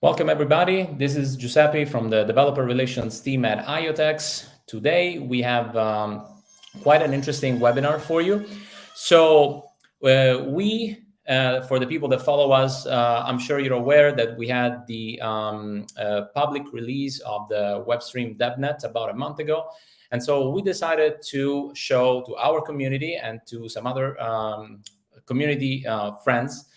Welcome, everybody. This is Giuseppe from the Developer Relations team at IoTeX. Today, we have quite an interesting webinar for you. So for the people that follow us, I'm sure you're aware that we had the public release of the WebStream DevNet about a month ago. And so we decided to show to our community and to some other community friends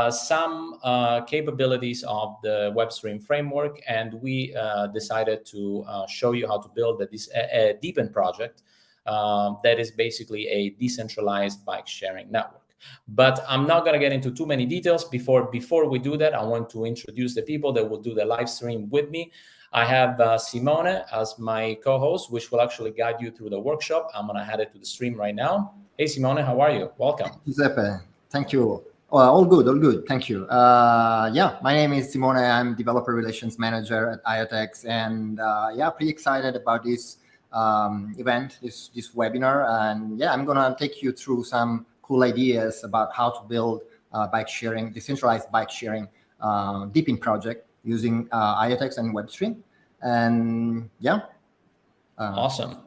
some capabilities of the WebStream framework, and we decided to show you how to build a DePIN project that is basically a decentralized bike sharing network. But I'm not going to get into too many details. Before we do that, I want to introduce the people that will do the live stream with me. I have Simone as my co-host, which will actually guide you through the workshop. I'm going to head it to the stream right now. Hey, Simone, how are you? Welcome. Giuseppe, thank you. All good. Thank you. Yeah, my name is Simone. I'm Developer Relations Manager at IoTeX, and yeah, pretty excited about this event, this webinar. And yeah, I'm gonna take you through some cool ideas about how to build bike sharing, decentralized bike sharing DePIN project using IoTeX and WebStream. And yeah. Awesome.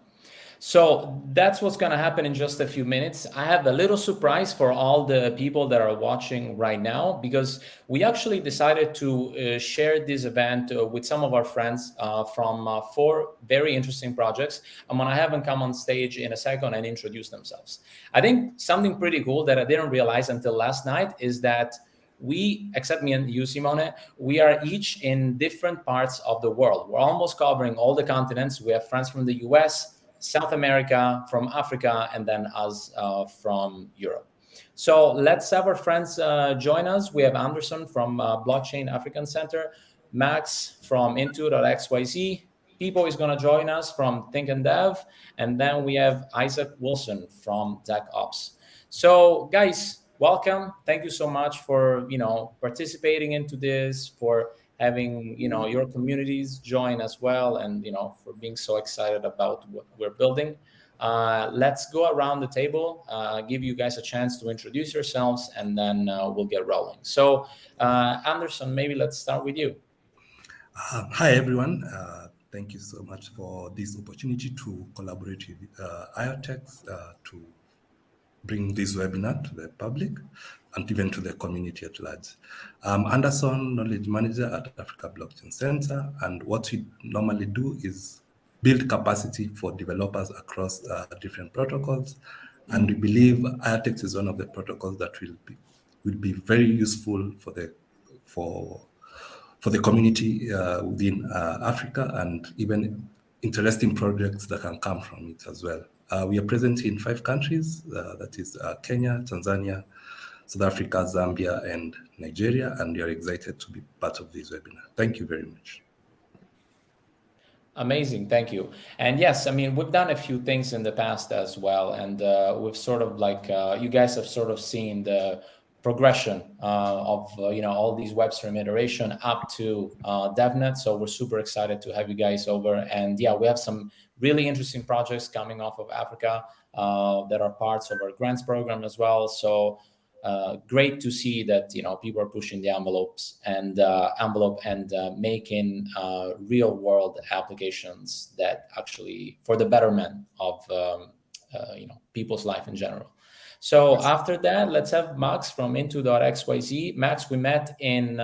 So that's what's going to happen in just a few minutes. I have a little surprise for all the people that are watching right now, because we actually decided to share this event with some of our friends from 4 very interesting projects. I'm going to have them come on stage in a second and introduce themselves. I think something pretty cool that I didn't realize until last night is that we, except me and you, Simone, we are each in different parts of the world. We're almost covering all the continents. We have friends from the US, South America, from Africa, and then us from Europe. So let's have our friends join us. We have Anderson from Blockchain African Center, Max from Into.xyz, Pipo is going to join us from Think and Dev, and then we have Isaac Wilson from DevOps. So guys, welcome. Thank you so much for participating into this, for having your communities join as well, and for being so excited about what we're building. Let's go around the table, give you guys a chance to introduce yourselves, and then we'll get rolling. So Anderson, maybe let's start with you. Hi everyone, thank you so much for this opportunity to collaborate with IoTeX to bring this webinar to the public and even to the community at large. I'm Anderson, Knowledge Manager at Africa Blockchain Center, and what we normally do is build capacity for developers across different protocols, and we believe IoTeX is one of the protocols that will be very useful for the community within Africa, and even interesting projects that can come from it as well. We are present in 5 countries, that is Kenya, Tanzania, South Africa, Zambia, and Nigeria, and we are excited to be part of this webinar. Thank you very much. Amazing, thank you. And yes, I mean, we've done a few things in the past as well, and we've sort of you guys have sort of seen the progression of all these WebStream iteration up to DevNet. So we're super excited to have you guys over, and yeah, we have some really interesting projects coming off of Africa that are parts of our grants program as well. So great to see that people are pushing the envelope and making real world applications that actually for the betterment of people's life in general. So after that, let's have Max from Into.xyz. Max, we met in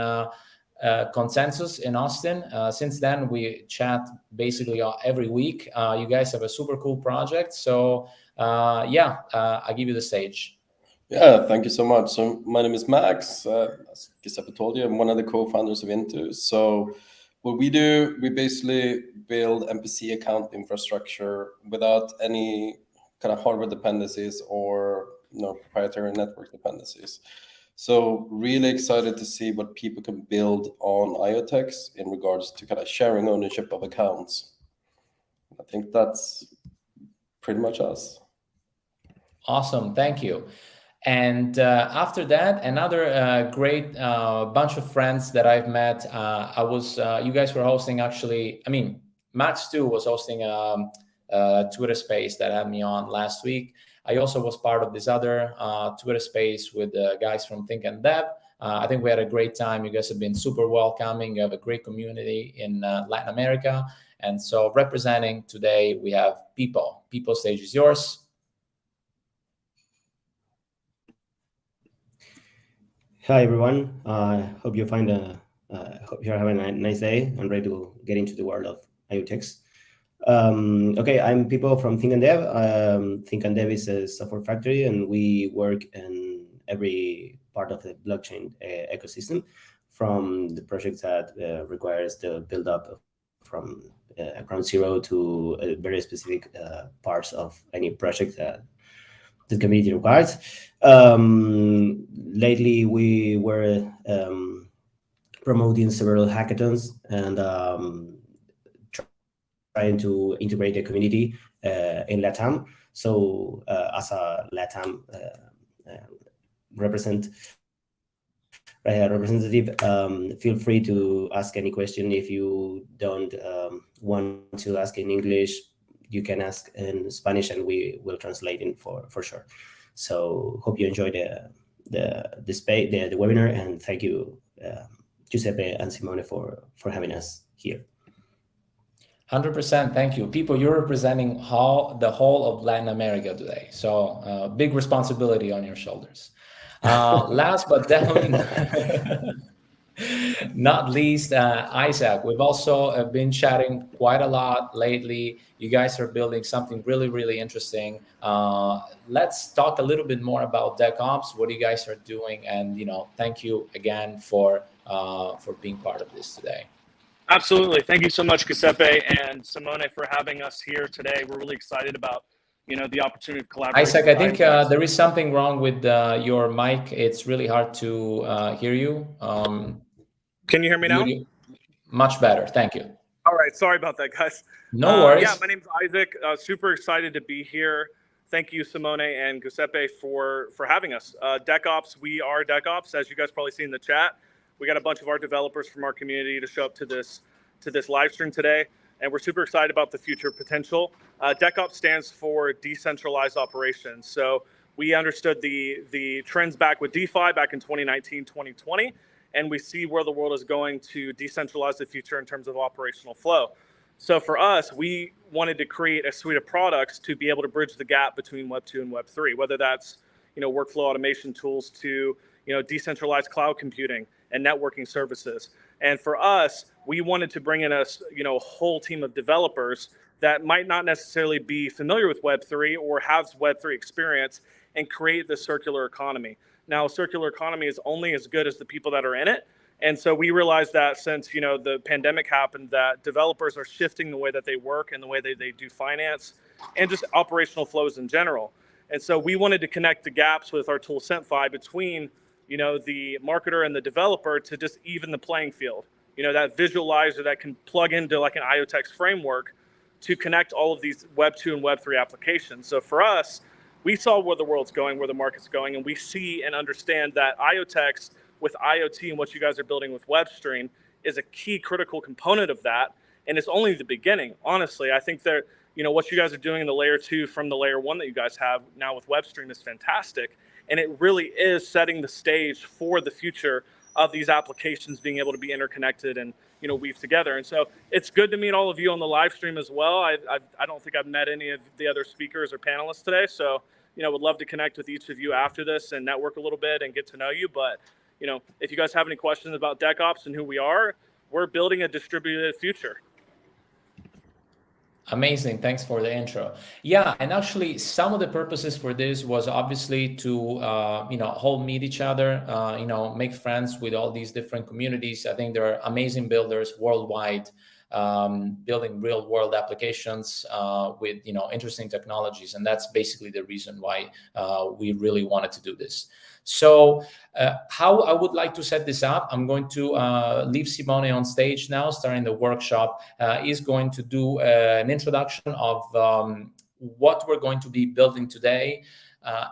Consensus in Austin. Since then, we chat basically every week. You guys have a super cool project. So yeah, I give you the stage. Yeah, thank you so much. So my name is Max. As Giuseppe told you, I'm one of the co-founders of Into. So what we do, we basically build MPC account infrastructure without any kind of hardware dependencies or proprietary network dependencies. So really excited to see what people can build on IoTeX in regards to kind of sharing ownership of accounts. I think that's pretty much us. Awesome, thank you. And after that, another great bunch of friends that I've met. You guys were hosting actually, I mean, Max too was hosting a Twitter space that had me on last week. I also was part of this other Twitter space with the guys from Think and Dev. I think we had a great time. You guys have been super welcoming. You have a great community in Latin America. And so representing today, we have Pipo. Pipo, stage is yours. Hi, everyone. Hope you hope you're having a nice day and ready to get into the world of IoTeX. Okay, I'm Pipo from Think and Dev. Think and Dev is a software factory, and we work in every part of the blockchain ecosystem, from the project that requires the build up from ground zero to very specific parts of any project that the community requires. Lately, we were promoting several hackathons and trying to integrate the community in LATAM. So as a LATAM representative, feel free to ask any question. If you don't want to ask in English, you can ask in Spanish and we will translate it for sure. So hope you enjoy the webinar, and thank you, Giuseppe and Simone, for having us here. 100%. Thank you. People, you're representing the whole of Latin America today. So big responsibility on your shoulders. Last but definitely not least, Isaac. We've also been chatting quite a lot lately. You guys are building something really, really interesting. Let's talk a little bit more about DevOps, what you guys are doing, and thank you again for being part of this today. Absolutely. Thank you so much, Giuseppe and Simone, for having us here today. We're really excited about the opportunity to collaborate. Isaac, I think there is something wrong with your mic. It's really hard to hear you. Can you hear me now? Much better. Thank you. All right. Sorry about that, guys. No worries. Yeah, my name's Isaac. Super excited to be here. Thank you, Simone and Giuseppe, for having us. DevOps, we are DevOps, as you guys probably see in the chat. We got a bunch of our developers from our community to show up to this live stream today, and we're super excited about the future potential. DevOps stands for decentralized operations. So we understood the trends back with DeFi back in 2019, 2020, and we see where the world is going to decentralize the future in terms of operational flow. So for us, we wanted to create a suite of products to be able to bridge the gap between Web 2 and Web 3, whether that's workflow automation tools to decentralized cloud computing and networking services. And for us, we wanted to bring in a whole team of developers that might not necessarily be familiar with Web3 or have Web3 experience, and create the circular economy. Now, a circular economy is only as good as the people that are in it. And so we realized that since the pandemic happened, that developers are shifting the way that they work and the way they do finance and just operational flows in general. And so we wanted to connect the gaps with our tool SentFi between the marketer and the developer to just even the playing field. That visualizer that can plug into like an IoTeX framework to connect all of these Web 2 and Web 3 applications. So for us, we saw where the world's going, where the market's going, and we see and understand that IoTeX with IoT and what you guys are building with WebStream is a key critical component of that. And it's only the beginning. Honestly, I think that what you guys are doing in the layer 2 from the layer 1 that you guys have now with WebStream is fantastic. And it really is setting the stage for the future of these applications being able to be interconnected and weave together. And so it's good to meet all of you on the live stream as well. I don't think I've met any of the other speakers or panelists today. So would love to connect with each of you after this and network a little bit and get to know you. But if you guys have any questions about DevOps and who we are, we're building a distributed future. Amazing. Thanks for the intro. Yeah, and actually some of the purposes for this was obviously to all meet each other, make friends with all these different communities. I think there are amazing builders worldwide building real world applications with interesting technologies, and that's basically the reason why we really wanted to do this. So how I would like to set this up, I'm going to leave Simone on stage now, starting the workshop. He's going to do an introduction of what we're going to be building today.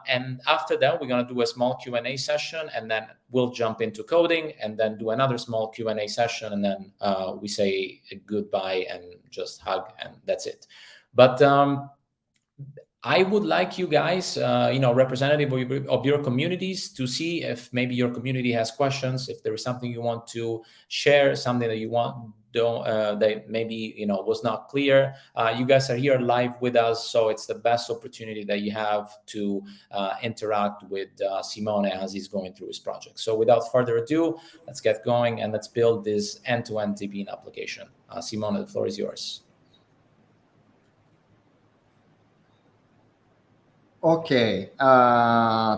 And after that, we're going to do a small Q&A session, and then we'll jump into coding and then do another small Q&A session. And then we say goodbye and just hug, and that's it. But I would like you guys, representative of your communities, to see if maybe your community has questions, if there is something you want to share, something that you want that maybe was not clear. You guys are here live with us, so it's the best opportunity that you have to interact with Simone as he's going through his project. So without further ado, let's get going and let's build this end-to-end DePIN application. Simone, the floor is yours. Okay,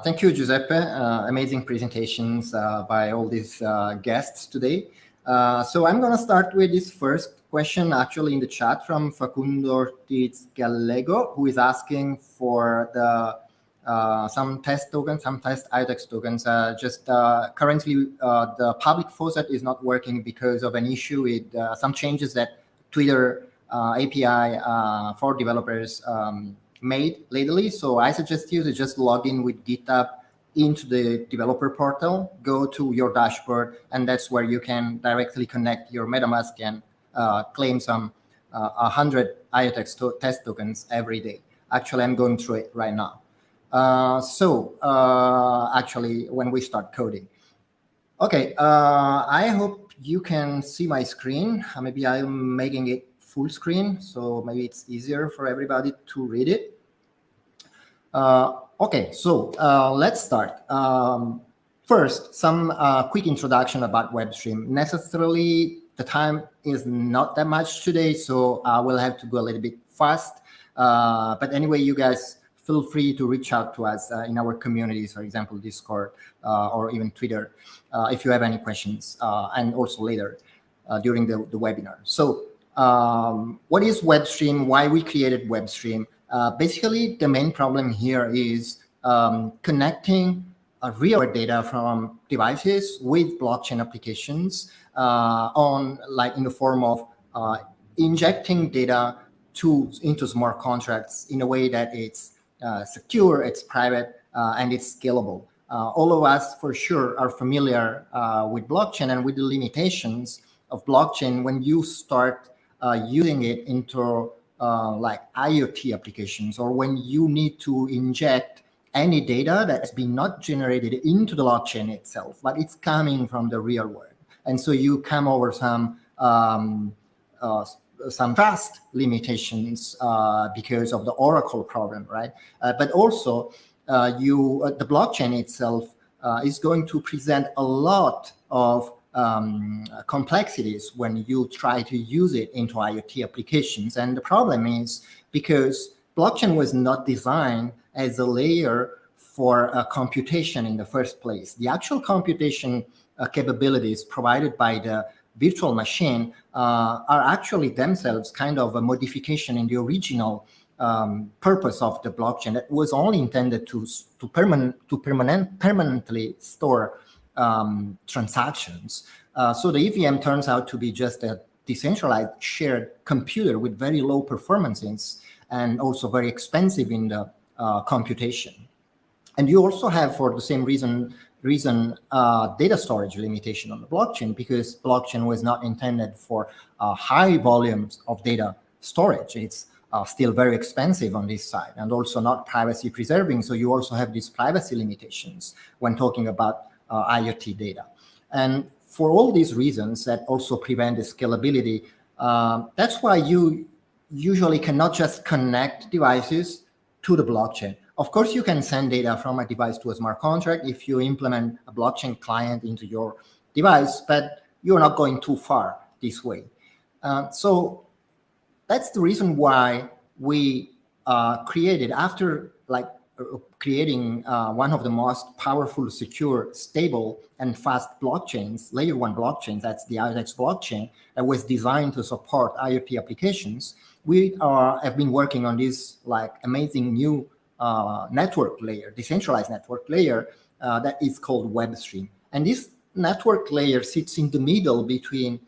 thank you, Giuseppe. Amazing presentations by all these guests today. So I'm going to start with this first question, actually in the chat from Facundo Ortiz Gallego, who is asking for the some test tokens, some test IoTeX tokens. Currently, the public faucet is not working because of an issue with some changes that Twitter API for developers made lately. So I suggest you to just log in with GitHub into the developer portal, go to your dashboard, and that's where you can directly connect your MetaMask and claim some 100 IoTeX test tokens every day. Actually, I'm going through it right now. Actually, when we start coding. Okay, I hope you can see my screen. Maybe I'm making it full screen, so maybe it's easier for everybody to read it. Okay, so let's start. First, some quick introduction about WebStream. Necessarily, the time is not that much today, so I will have to go a little bit fast. But anyway, you guys feel free to reach out to us in our communities, for example, Discord or even Twitter, if you have any questions, and also later during the webinar. So what is WebStream? Why we created WebStream? Basically, the main problem here is connecting real data from devices with blockchain applications in the form of injecting data into smart contracts in a way that it's secure, it's private, and it's scalable. All of us, for sure, are familiar with blockchain and with the limitations of blockchain when you start using it into like IoT applications, or when you need to inject any data that's been not generated into the blockchain itself, but it's coming from the real world. And so you come over some trust limitations because of the Oracle problem, right? But also the blockchain itself is going to present a lot of complexities when you try to use it into IoT applications. And the problem is because blockchain was not designed as a layer for computation in the first place. The actual computation capabilities provided by the virtual machine are actually themselves kind of a modification in the original purpose of the blockchain that was only intended to permanently store transactions. So the EVM turns out to be just a decentralized shared computer with very low performances and also very expensive in the computation. And you also have, for the same reason data storage limitation on the blockchain, because blockchain was not intended for high volumes of data storage. It's still very expensive on this side, and also not privacy preserving. So you also have these privacy limitations when talking about IoT data. And for all these reasons that also prevent the scalability, that's why you usually cannot just connect devices to the blockchain. Of course, you can send data from a device to a smart contract if you implement a blockchain client into your device, but you're not going too far this way. So that's the reason why we created, after creating one of the most powerful, secure, stable, and fast blockchains, layer 1 blockchains, that's the IoTeX blockchain, that was designed to support IoT applications. We have been working on this amazing new network layer, decentralized network layer that is called WebStream. And this network layer sits in the middle between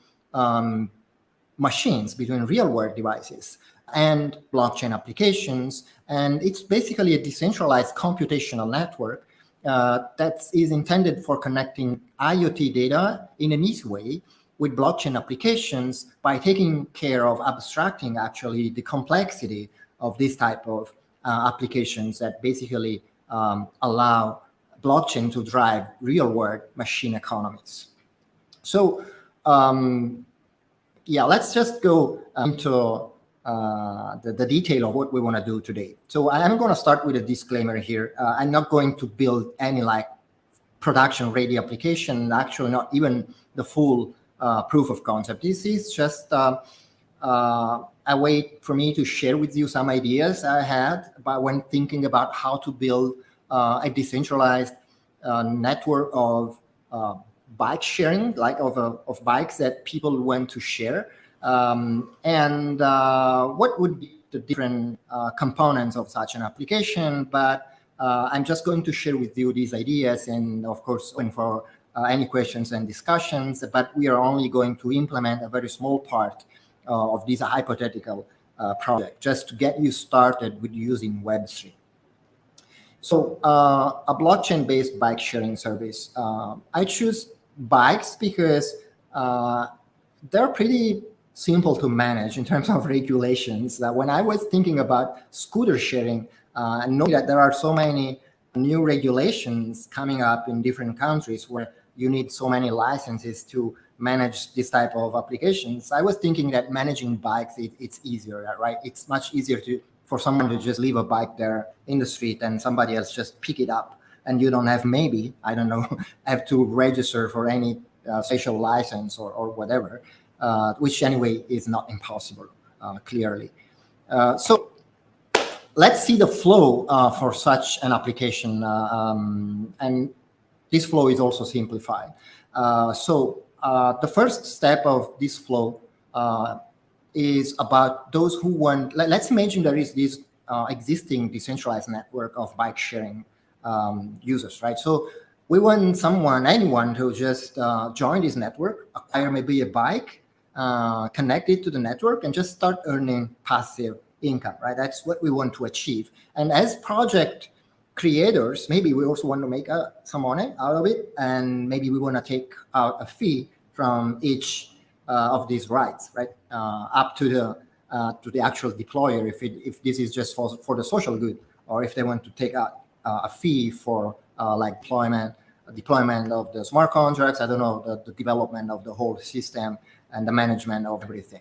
machines, between real-world devices and blockchain applications. And it's basically a decentralized computational network that is intended for connecting IoT data in an easy way with blockchain applications by taking care of abstracting actually the complexity of this type of applications that basically allow blockchain to drive real-world machine economies. So yeah, let's just go into the detail of what we want to do today. So I'm going to start with a disclaimer here. I'm not going to build any like production-ready application, actually not even the full proof of concept. This is just a way for me to share with you some ideas I had about when thinking about how to build a decentralized network of bike sharing, like of bikes that people want to share, and what would be the different components of such an application. But I'm just going to share with you these ideas, and of course, open for any questions and discussions. But we are only going to implement a very small part of this hypothetical project, just to get you started with using WebStream. So a blockchain-based bike sharing service. I choose bikes because they're pretty simple to manage in terms of regulations. When I was thinking about scooter sharing, and knowing that there are so many new regulations coming up in different countries where you need so many licenses to manage this type of applications, I was thinking that managing bikes, it's easier, right? It's much easier for someone to just leave a bike there in the street and somebody else just pick it up. And you don't have have to register for any special license or whatever, which anyway is not impossible, clearly. So let's see the flow for such an application. And this flow is also simplified. So the first step of this flow is about those who want, let's imagine there is this existing decentralized network of bike sharing users, right? So we want anyone to just join this network, acquire maybe a bike, connect it to the network, and just start earning passive income, right? That's what we want to achieve. And as project creators, maybe we also want to make some money out of it, and maybe we want to take out a fee from each of these rights, right? Up to the actual deployer, if this is just for the social good, or if they want to take out a fee for like deployment of the smart contracts, I don't know, the development of the whole system and the management of everything.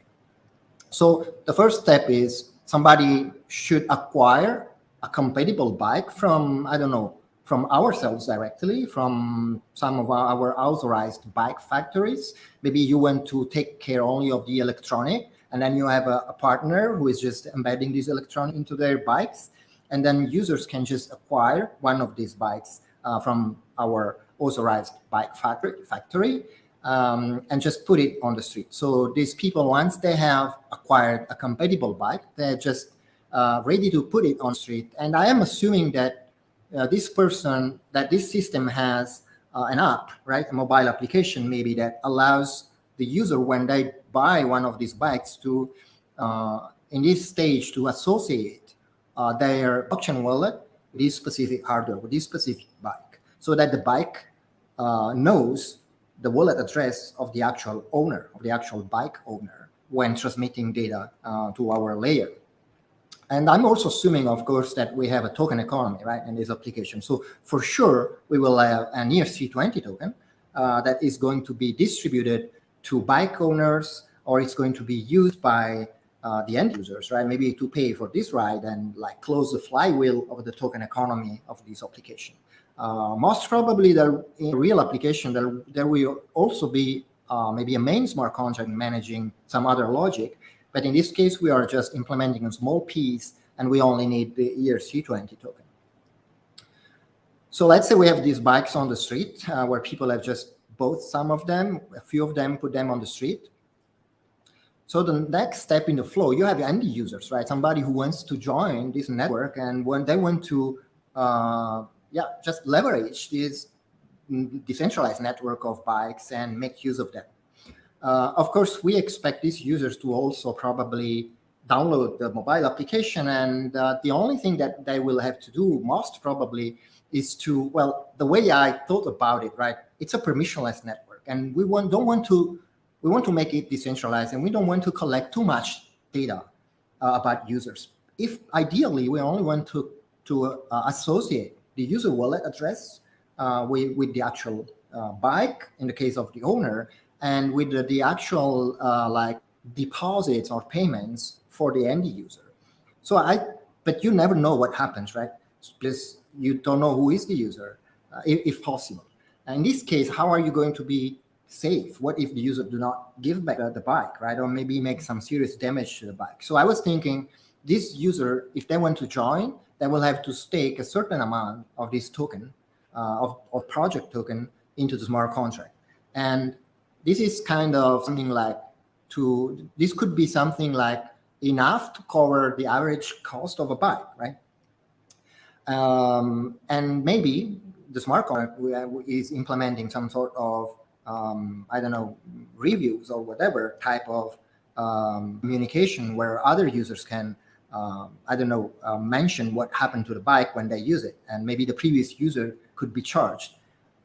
So the first step is somebody should acquire a compatible bike from, I don't know, from ourselves directly, from some of our authorized bike factories. Maybe you want to take care only of the electronic, and then you have a partner who is just embedding this electronic into their bikes. And then users can just acquire one of these bikes from our authorized bike factory and just put it on the street. So these people, once they have acquired a compatible bike, they're just ready to put it on the street. And I am assuming that this system has an app, right? A mobile application maybe that allows the user, when they buy one of these bikes, to, in this stage, to associate their blockchain wallet with this specific hardware, with this specific bike, so that the bike knows the wallet address of the actual owner, of the actual bike owner, when transmitting data to our layer. And I'm also assuming, of course, that we have a token economy, right, in this application. So for sure, we will have an ERC20 token that is going to be distributed to bike owners, or it's going to be used by the end users, right? Maybe to pay for this ride and like close the flywheel of the token economy of this application. Most probably, in a real application, there will also be maybe a main smart contract managing some other logic. But in this case, we are just implementing a small piece, and we only need the ERC20 token. So let's say we have these bikes on the street where people have just bought some of them, a few of them, put them on the street. So the next step in the flow, you have end users, right? Somebody who wants to join this network, and when they want to just leverage this decentralized network of bikes and make use of them. Of course, we expect these users to also probably download the mobile application, and the only thing that they will have to do most probably is to, well, the way I thought about it, right? It's a permissionless network, and we want to make it decentralized, and we don't want to collect too much data about users. if ideally we only want to associate the user wallet address with the actual bike in the case of the owner, and with the actual like deposits or payments for the end user. But you never know what happens, right? Because you don't know who is the user, if possible. And in this case, how are you going to be safe? What if the user do not give back the bike, right? Or maybe make some serious damage to the bike. So I was thinking, this user, if they want to join, they will have to stake a certain amount of this token, of project token, into the smart contract. And this is kind of something like this could be something like enough to cover the average cost of a bike, right? And maybe the smart contract is implementing some sort of I don't know, reviews or whatever type of communication where other users can, I don't know, mention what happened to the bike when they use it. And maybe the previous user could be charged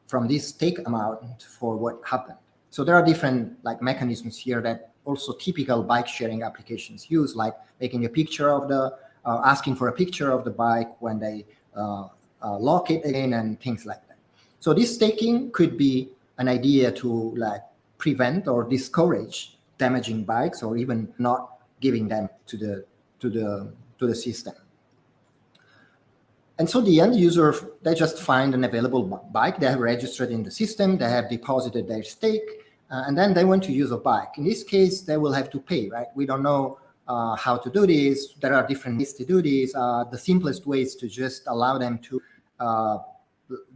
from this stake amount for what happened. So there are different like mechanisms here that also typical bike sharing applications use, like making a picture of asking for a picture of the bike when they lock it again and things like that. So this staking could be an idea to like prevent or discourage damaging bikes, or even not giving them to the system. And so the end user, they just find an available bike, they have registered in the system, they have deposited their stake, and then they want to use a bike. In this case, they will have to pay, right? We don't know how to do this. There are different ways to do this. The simplest way is to just allow them to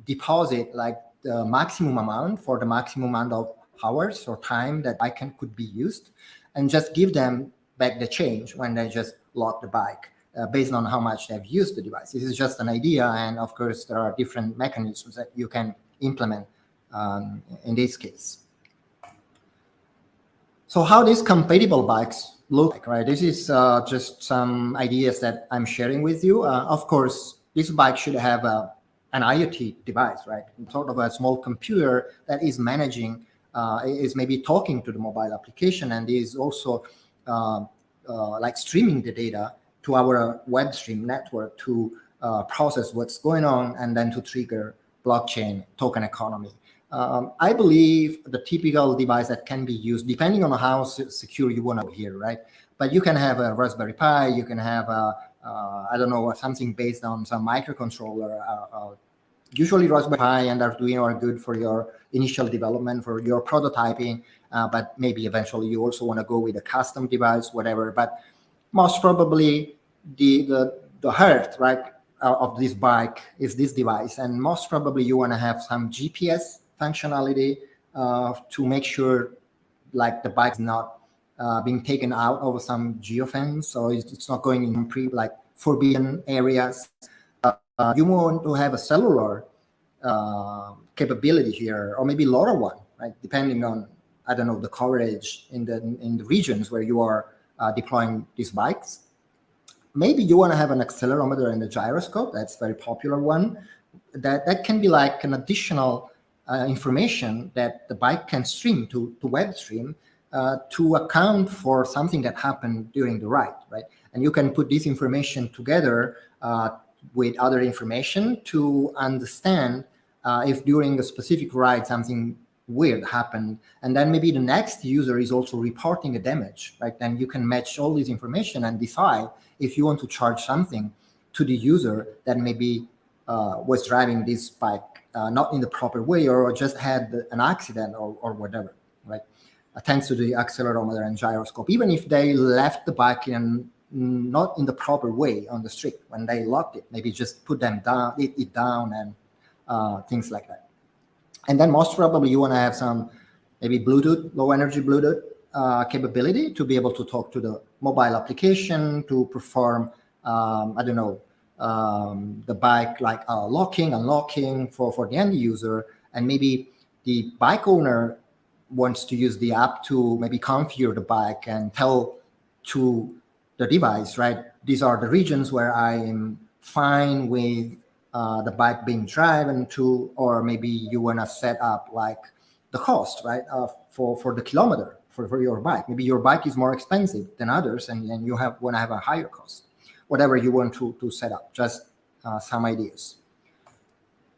deposit like the maximum amount for the maximum amount of hours or time that bike could be used, and just give them back the change when they just lock the bike based on how much they've used the device. This is just an idea, and of course there are different mechanisms that you can implement in this case. So how these compatible bikes look like, right? This is just some ideas that I'm sharing with you. Of course, this bike should have an IoT device, right? Sort of a small computer that is managing, is maybe talking to the mobile application, and is also like streaming the data to our WebStream network to process what's going on, and then to trigger blockchain token economy. I believe the typical device that can be used, depending on how secure you want to here, right? But you can have a Raspberry Pi, you can have I don't know, something based on some microcontroller, usually Raspberry Pi and Arduino are good for your initial development, for your prototyping, but maybe eventually you also want to go with a custom device, whatever. But most probably the heart, right, of this bike is this device, and most probably you want to have some GPS functionality to make sure like the bike's not being taken out of some geofence, so it's not going in like forbidden areas. You want to have a cellular capability here, or maybe LoRaWAN, right? Depending on, I don't know, the coverage in the regions where you are deploying these bikes. Maybe you want to have an accelerometer and a gyroscope. That's a very popular one. That can be like an additional information that the bike can stream to WebStream to account for something that happened during the ride, right? And you can put this information together with other information to understand if during a specific ride something weird happened, and then maybe the next user is also reporting a damage, right? Then you can match all this information and decide if you want to charge something to the user that maybe was driving this bike not in the proper way, or just had an accident or whatever, right? Thanks to the accelerometer and gyroscope, even if they left the bike not in the proper way on the street when they locked it, maybe just put them down, it down, and things like that. And then most probably you want to have some maybe Bluetooth, low energy Bluetooth capability to be able to talk to the mobile application to perform, I don't know, the bike like locking, unlocking for the end user. And maybe the bike owner wants to use the app to maybe configure the bike and tell to the device, right? These are the regions where I am fine with the bike being driven to, or maybe you want to set up like the cost, right, for the kilometer for your bike. Maybe your bike is more expensive than others, and you want to have a higher cost. whatever you want to set up, just some ideas.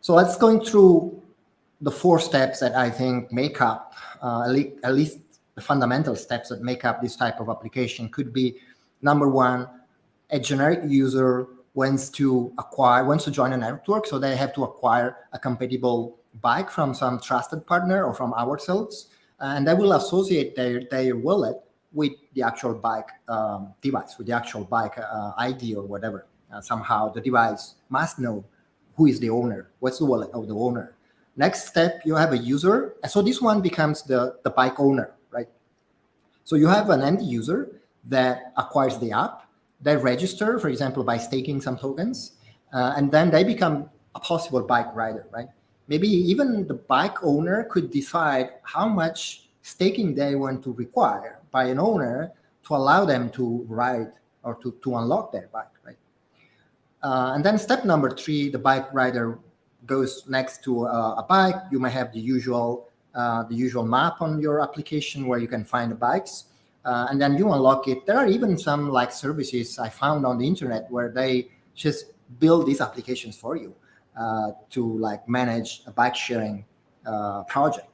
So let's go through the 4 steps that I think make up, at least the fundamental steps that make up this type of application. Could be, number 1, a generic user wants to join a network, so they have to acquire a compatible bike from some trusted partner or from ourselves, and they will associate their wallet with the actual bike device, with the actual bike ID or whatever. Somehow the device must know who is the owner, what's the wallet of the owner. Next step, you have a user. So this one becomes the bike owner, right? So you have an end user that acquires the app. They register, for example, by staking some tokens, and then they become a possible bike rider, right? Maybe even the bike owner could decide how much staking they want to require by an owner to allow them to ride or to unlock their bike, right? And then step number 3, the bike rider goes next to a bike. You may have the usual map on your application where you can find the bikes, and then you unlock it. There are even some like services I found on the internet where they just build these applications for you to like manage a bike sharing project.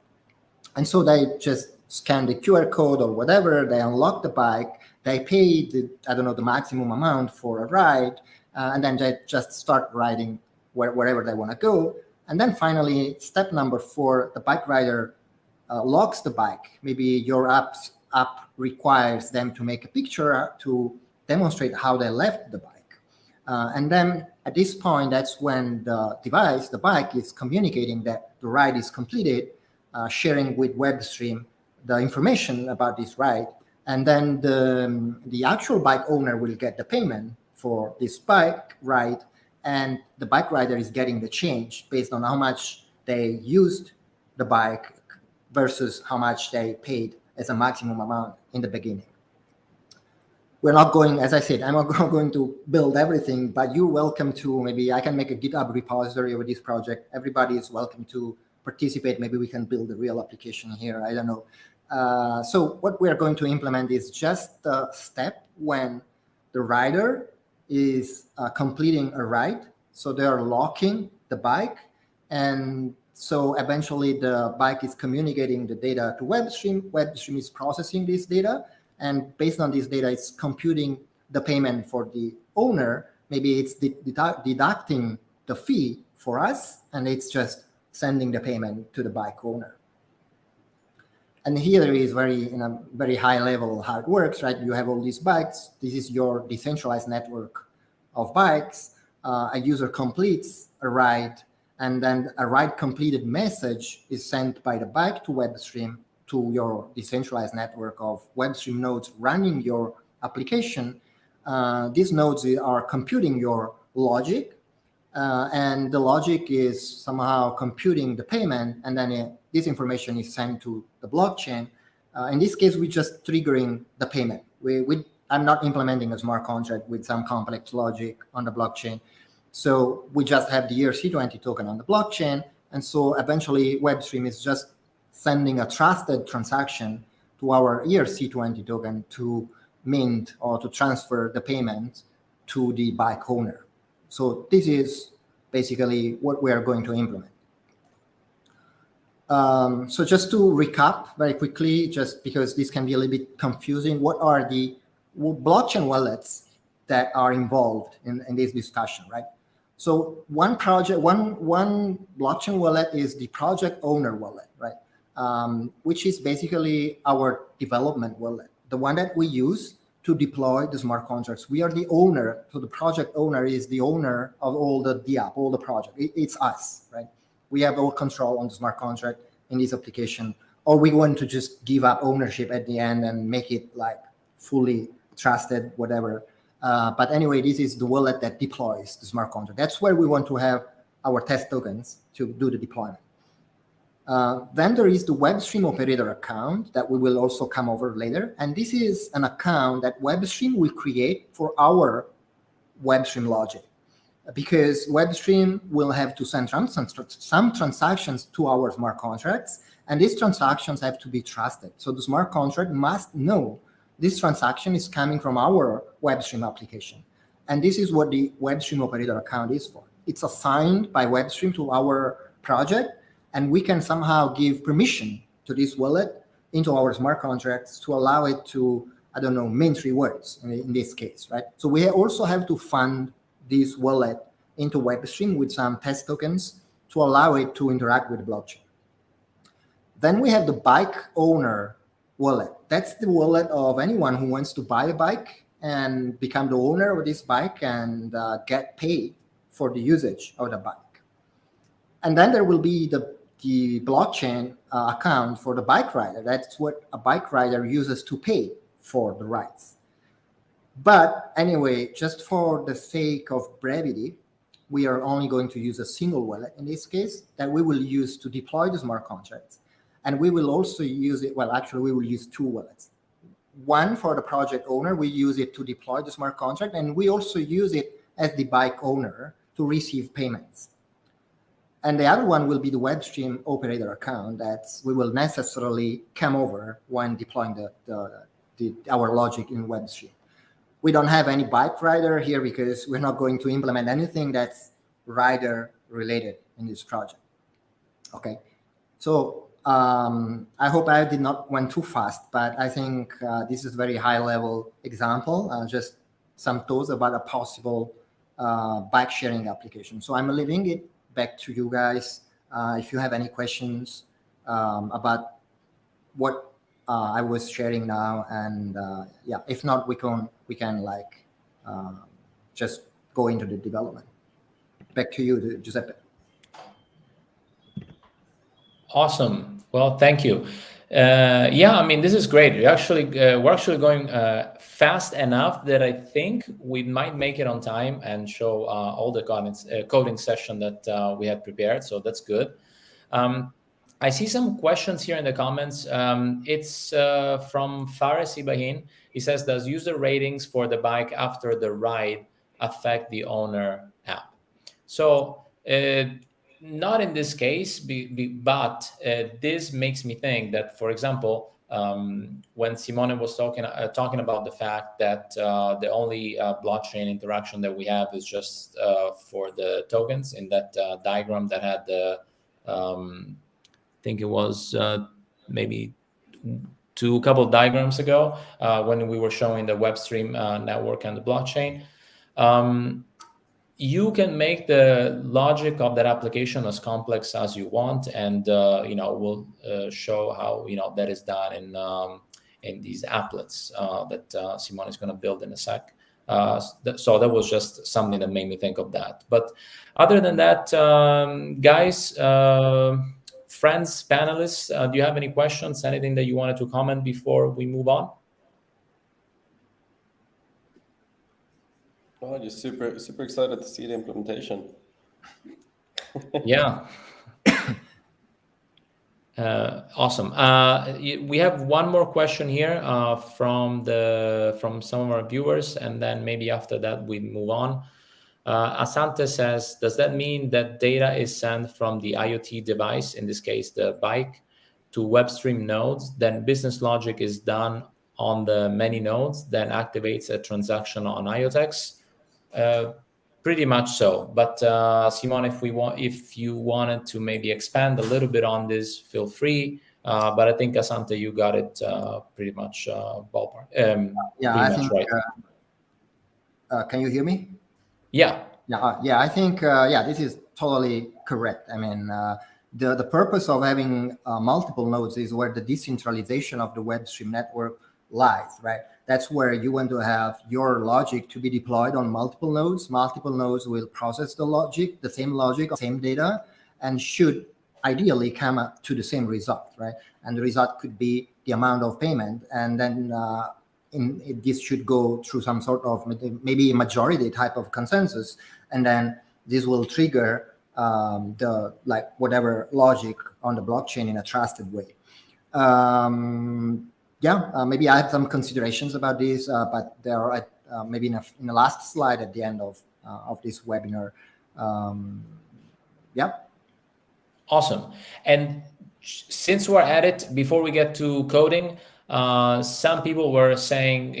And so they just scan the QR code or whatever, they unlock the bike, they pay the maximum amount for a ride, and then they just start riding wherever they want to go. And then finally, step number 4, the bike rider locks the bike. Maybe your app requires them to make a picture to demonstrate how they left the bike. And then at this point, that's when the bike is communicating that the ride is completed, sharing with WebStream the information about this ride. And then the actual bike owner will get the payment for this bike ride, and the bike rider is getting the change based on how much they used the bike versus how much they paid as a maximum amount in the beginning. We're not going, as I said, I'm not going to build everything, but you're welcome to, maybe I can make a GitHub repository over this project. Everybody is welcome to participate. Maybe we can build a real application here. I don't know. So what we're going to implement is just the step when the rider is completing a ride. So they are locking the bike. And so eventually the bike is communicating the data to WebStream. WebStream is processing this data. And based on this data, it's computing the payment for the owner.Maybe it's deducting the fee for us, and it's just sending the payment to the bike owner. And here is in a very high level how it works, right? You have all these bikes. This is your decentralized network of bikes. A user completes a ride, and then a ride completed message is sent by the bike to WebStream, to your decentralized network of WebStream nodes running your application. These nodes are computing your logic, and the logic is somehow computing the payment, and then this information is sent to the blockchain. In this case, we're just triggering the payment. I'm not implementing a smart contract with some complex logic on the blockchain. So we just have the ERC20 token on the blockchain, and so eventually WebStream is just sending a trusted transaction to our ERC20 token to mint or to transfer the payment to the bike owner. So this is basically what we are going to implement. So just to recap very quickly, just because this can be a little bit confusing, what are the blockchain wallets that are involved in this discussion, right? So one blockchain wallet is the project owner wallet, right? Which is basically our development wallet, the one that we use to deploy the smart contracts. We are the owner, so the project owner is the owner of all the app, all the project. It's us, right? We have all control on the smart contract in this application, or we want to just give up ownership at the end and make it like fully trusted, whatever. But anyway, this is the wallet that deploys the smart contract. That's where we want to have our test tokens to do the deployment. Then there is the WebStream operator account that we will also come over later. And this is an account that WebStream will create for our WebStream logic, because WebStream will have to send some transactions to our smart contracts, and these transactions have to be trusted. So the smart contract must know this transaction is coming from our WebStream application. And this is what the WebStream operator account is for. It's assigned by WebStream to our project, and we can somehow give permission to this wallet into our smart contracts to allow it to, I don't know, mint rewards in this case, right? So we also have to fund this wallet into WebStream with some test tokens to allow it to interact with the blockchain. Then we have the bike owner wallet. That's the wallet of anyone who wants to buy a bike and become the owner of this bike and get paid for the usage of the bike. And then there will be the blockchain account for the bike rider. That's what a bike rider uses to pay for the rides. But anyway, just for the sake of brevity, we are only going to use a single wallet in this case that we will use to deploy the smart contracts. And we will also use it, well, actually, we will use two wallets. One for the project owner, we use it to deploy the smart contract, and we also use it as the bike owner to receive payments. And the other one will be the WebStream operator account that we will necessarily come over when deploying our logic in WebStream. We don't have any bike rider here because we're not going to implement anything that's rider related in this project. Okay, so I hope I did not went too fast, but I think this is a very high level example, just some thoughts about a possible bike sharing application. So I'm leaving it back to you guys. If you have any questions about what I was sharing now, and yeah, if not, we can like just go into the development. Back to you, Giuseppe. Awesome. Well, thank you. Yeah, I mean, this is great. We're actually going fast enough that I think we might make it on time and show all the coding session that we had prepared. So that's good. I see some questions here in the comments. It's from Fares Ibrahim. He says, does user ratings for the bike after the ride affect the owner app? So not in this case, but this makes me think that, for example, when Simone was talking about the fact that the only blockchain interaction that we have is just for the tokens in that diagram that had the, I think it was maybe a couple of diagrams ago when we were showing the WebStream network and the blockchain. You can make the logic of that application as complex as you want, and we'll show how that is done in these applets that Simone is going to build in a sec. So that was just something that made me think of that. But other than that, guys, friends, panelists, do you have any questions? Anything that you wanted to comment before we move on? Oh, just super excited to see the implementation. Yeah. Awesome. We have one more question here from some of our viewers, and then maybe after that we move on. Asante says, does that mean that data is sent from the IoT device, in this case the bike, to WebStream nodes, then business logic is done on the many nodes, then activates a transaction on IoTeX? Pretty much so. But Simone, if you wanted to maybe expand a little bit on this, feel free. But I think Asante, you got it pretty much ballpark. Yeah, I think. Right. Can you hear me? Yeah. Yeah. I think this is totally correct. I mean, the purpose of having multiple nodes is where the decentralization of the WebStream network lies, right? That's where you want to have your logic to be deployed on multiple nodes. Multiple nodes will process the logic, the same logic, same data, and should ideally come up to the same result, right? And the result could be the amount of payment, and then this should go through some sort of maybe majority type of consensus, and then this will trigger the whatever logic on the blockchain in a trusted way. Maybe I have some considerations about this, but there are maybe in the last slide at the end of this webinar. Awesome. And since we're at it, before we get to coding, Some people were saying,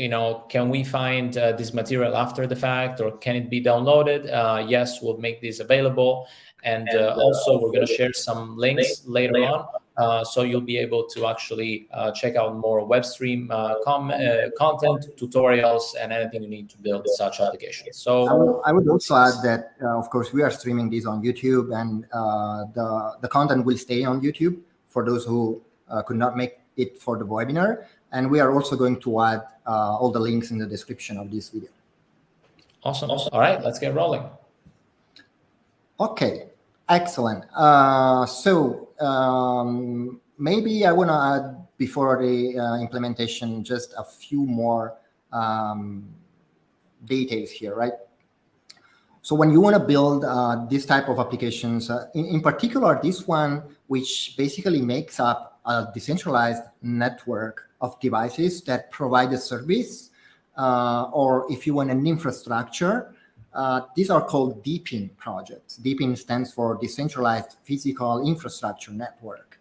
can we find this material after the fact, or can it be downloaded? Yes, we'll make this available. And also, we're going to share some links later on. So you'll be able to actually check out more WebStream content, tutorials, and anything you need to build such applications. So I would also add that, of course, we are streaming this on YouTube, and the content will stay on YouTube for those who could not make it for the webinar. And we are also going to add all the links in the description of this video. Awesome. All right, let's get rolling. Okay, excellent. Maybe I want to add, before the implementation, just a few more details here, right? So when you want to build this type of applications, in particular, this one, which basically makes up a decentralized network of devices that provide a service, or if you want an infrastructure, these are called DePIN projects. DePIN stands for Decentralized Physical Infrastructure Network.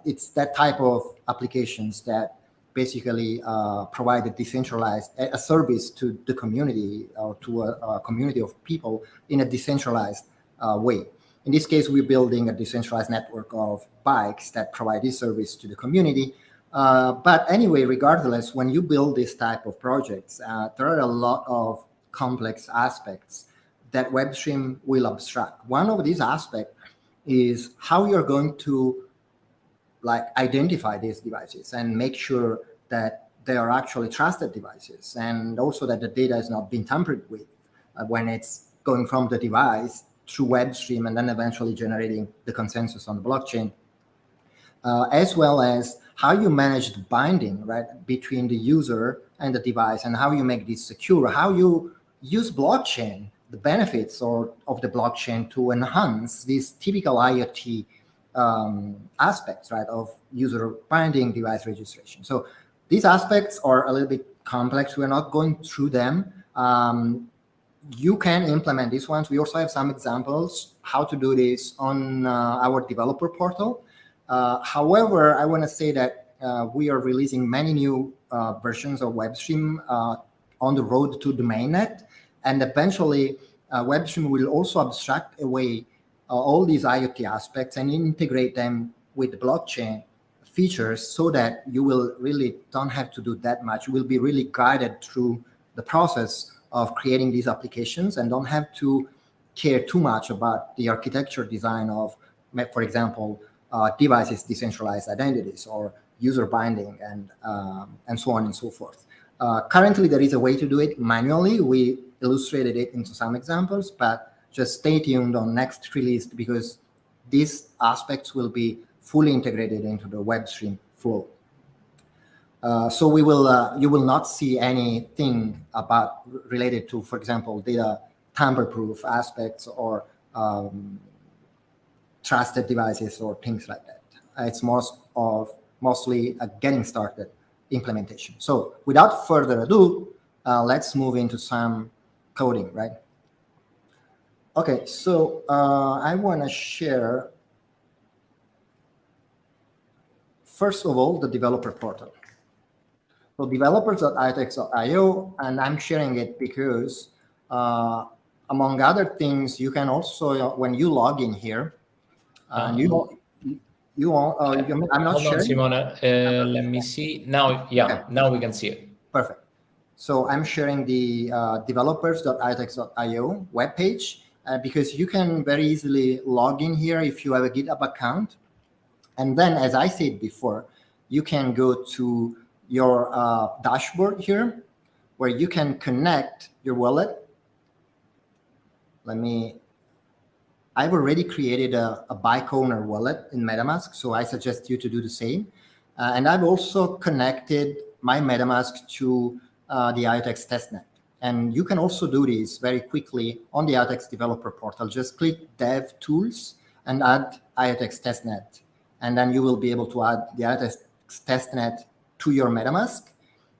It's that type of applications that basically provide a service to the community, or to a community of people in a decentralized way. In this case, we're building a decentralized network of bikes that provide this service to the community. But anyway, regardless, when you build this type of projects, there are a lot of complex aspects that WebStream will abstract. One of these aspects is how you're going to identify these devices and make sure that they are actually trusted devices, and also that the data is not being tampered with when it's going from the device through WebStream and then eventually generating the consensus on the blockchain, as well as how you manage the binding, right, between the user and the device, and how you make this secure, how you use blockchain, the benefits of the blockchain to enhance these typical IoT aspects, right, of user binding, device registration. So these aspects are a little bit complex. We're not going through them. You can implement these ones. We also have some examples how to do this on our developer portal. However, I want to say that we are releasing many new versions of WebStream on the road to the mainnet, and eventually WebStream will also abstract away all these IoT aspects and integrate them with the blockchain features, so that you will really don't have to do that much. You will be really guided through the process of creating these applications, and don't have to care too much about the architecture design of, for example, devices, decentralized identities, or user binding, and so on and so forth. Currently, there is a way to do it manually. We illustrated it into some examples, but just stay tuned on next release, because these aspects will be fully integrated into the WebStream flow. So you will not see anything related to, for example, data tamper-proof aspects, or trusted devices, or things like that. It's mostly a getting started implementation. So without further ado, let's move into some coding, right? Okay, so I want to share, first of all, the developer portal. So developers.iotex.io, and I'm sharing it because, among other things, you can also, when you log in here, I'm not sharing. Simone, let me see. Now, yeah, okay. Now we can see it. Perfect. So I'm sharing the developers.iotex.io webpage, because you can very easily log in here if you have a GitHub account. And then, as I said before, you can go to your dashboard here, where you can connect your wallet. I've already created a bike owner wallet in MetaMask, so I suggest you to do the same. And I've also connected my MetaMask to the IoTeX testnet. And you can also do this very quickly on the IoTeX developer portal. Just click Dev Tools and add IoTeX testnet. And then you will be able to add the IoTeX testnet to your MetaMask.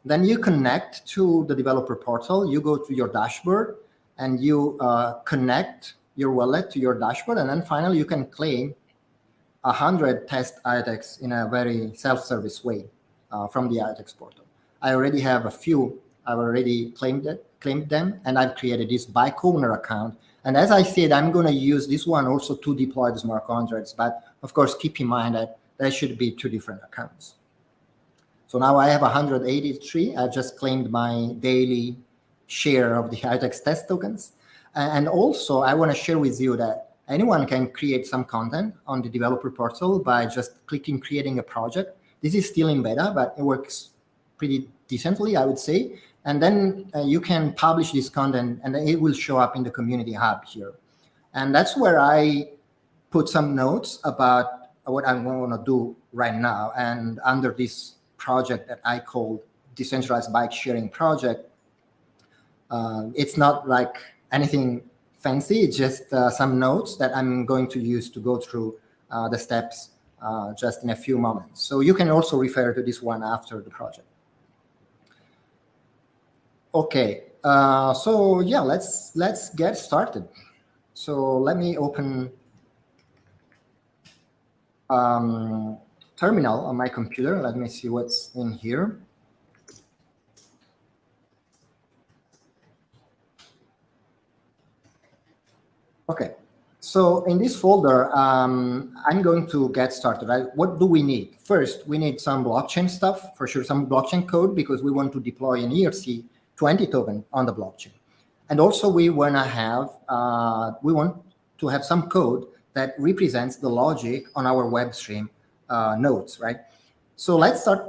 Then you connect to the developer portal. You go to your dashboard, and you connect your wallet to your dashboard. And then finally, you can claim 100 test IoTeX in a very self-service way from the IoTeX portal. I already have a few. I've already claimed them, and I've created this bike owner account. And as I said, I'm going to use this one also to deploy the smart contracts. But of course, keep in mind that there should be 2 different accounts. So now I have 183. I just claimed my daily share of the IoTeX test tokens. And also, I want to share with you that anyone can create some content on the developer portal by just clicking creating a project. This is still in beta, but it works pretty decently, I would say. And then you can publish this content, and it will show up in the community hub here. And that's where I put some notes about what I'm going to do right now. And under this project that I call Decentralized Bike Sharing Project, it's not like anything fancy. It's just some notes that I'm going to use to go through the steps just in a few moments. So you can also refer to this one after the project. Okay, so yeah, let's get started. So let me open terminal on my computer. Let me see what's in here. Okay, so in this folder, I'm going to get started. Right? What do we need? First, we need some blockchain stuff, for sure, some blockchain code, because we want to deploy an ERC20 token on the blockchain. And also we want to have some code that represents the logic on our WebStream nodes, right? So let's start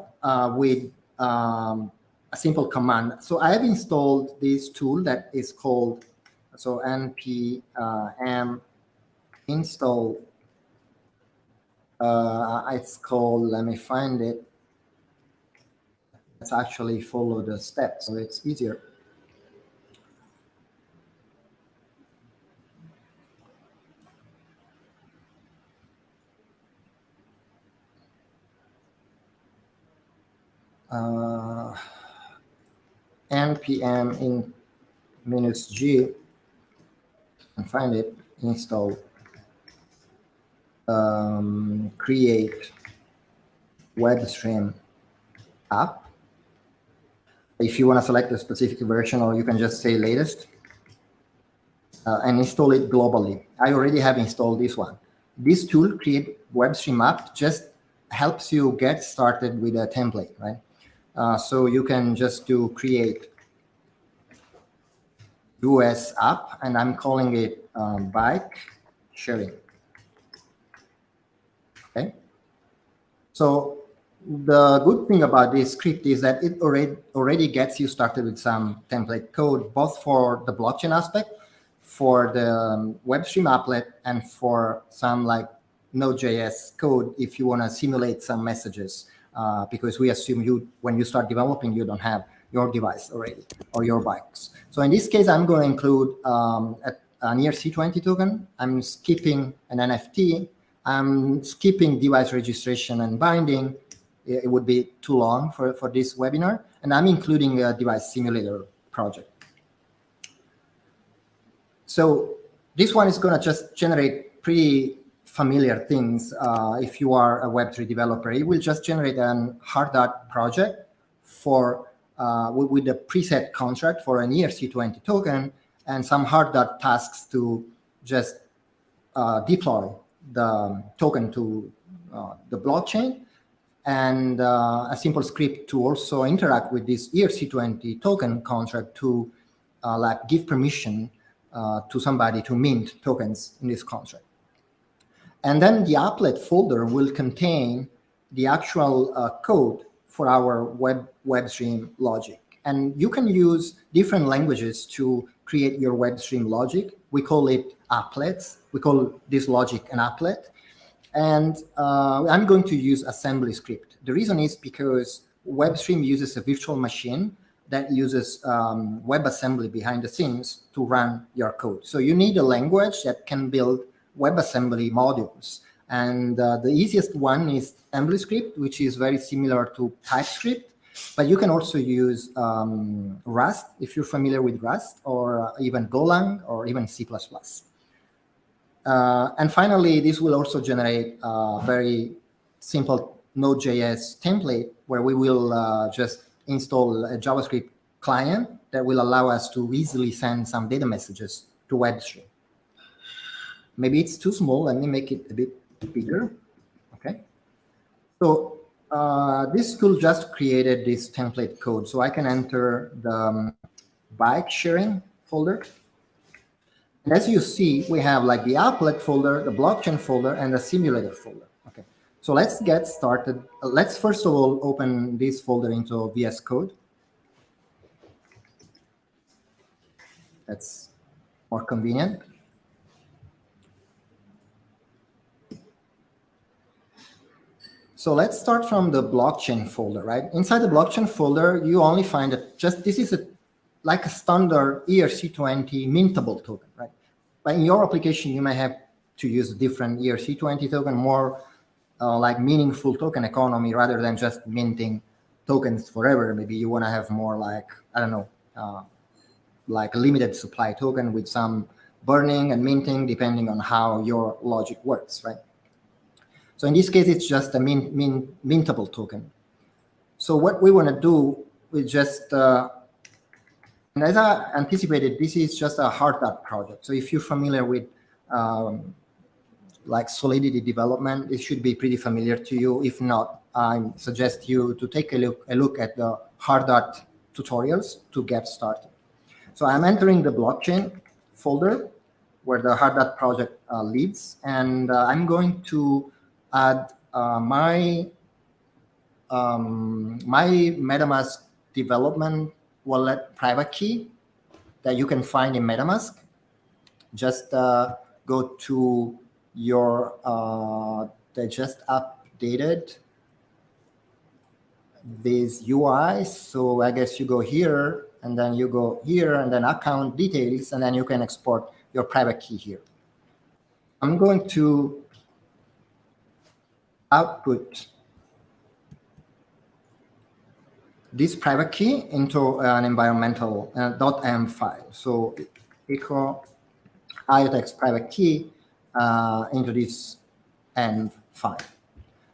with a simple command. So I have installed this tool that is called, so npm install, it's called, let me find it. Let's actually follow the steps, so it's easier. npm in -g, and find it, install, create WebStream app. If you want to select a specific version, or you can just say latest, and install it globally. I already have installed this one. This tool, create WebStream app, just helps you get started with a template, right? So you can just do create US app, and I'm calling it bike sharing. Okay. So the good thing about this script is that it already gets you started with some template code, both for the blockchain aspect, for the WebStream applet, and for some like Node.js code if you want to simulate some messages, because we assume when you start developing, you don't have your device already or your bikes. So in this case, I'm going to include an ERC20 token. I'm skipping an NFT. I'm skipping device registration and binding. It would be too long for this webinar. And I'm including a device simulator project. So this one is going to just generate pretty familiar things. If you are a Web3 developer, it will just generate a hard.project project for with a preset contract for an ERC20 token and some hard.tasks tasks to just deploy the token to the blockchain, and a simple script to also interact with this ERC20 token contract to like give permission to somebody to mint tokens in this contract. And then the applet folder will contain the actual code for our WebStream logic. And you can use different languages to create your WebStream logic. We call it applets. We call this logic an applet. And I'm going to use assembly script. The reason is because WebStream uses a virtual machine that uses WebAssembly behind the scenes to run your code. So you need a language that can build WebAssembly modules. And the easiest one is AssemblyScript, which is very similar to TypeScript. But you can also use Rust, if you're familiar with Rust, or even Golang, or even C++. And finally, this will also generate a very simple Node.js template where we will just install a JavaScript client that will allow us to easily send some data messages to WebStream. Maybe it's too small. Let me make it a bit bigger. Okay. So this tool just created this template code. So I can enter the bike sharing folder. And as you see, we have like the applet folder, the blockchain folder, and the simulator folder. Okay. So let's get started. Let's first of all open this folder into VS Code. That's more convenient. So let's start from the blockchain folder, right? Inside the blockchain folder, you only find this is like a standard ERC20 mintable token, right? But in your application, you may have to use a different ERC20 token, more like meaningful token economy rather than just minting tokens forever. Maybe you want to have more like, I don't know, like a limited supply token with some burning and minting depending on how your logic works, right? So in this case, it's just a mintable token. So what we want to do, we just, and as I anticipated, this is just a hard project. So if you're familiar with like Solidity development, it should be pretty familiar to you. If not, I suggest you to take a look at the Hardart tutorials to get started. So I'm entering the blockchain folder where the Hardart project lives, and I'm going to add my MetaMask development wallet private key that you can find in MetaMask. Just go to your, they just updated this UI. So I guess you go here, and then you go here, and then account details, and then you can export your private key here. I'm going to output this private key into an environmental .m file. So echo IoTeX private key into this env file.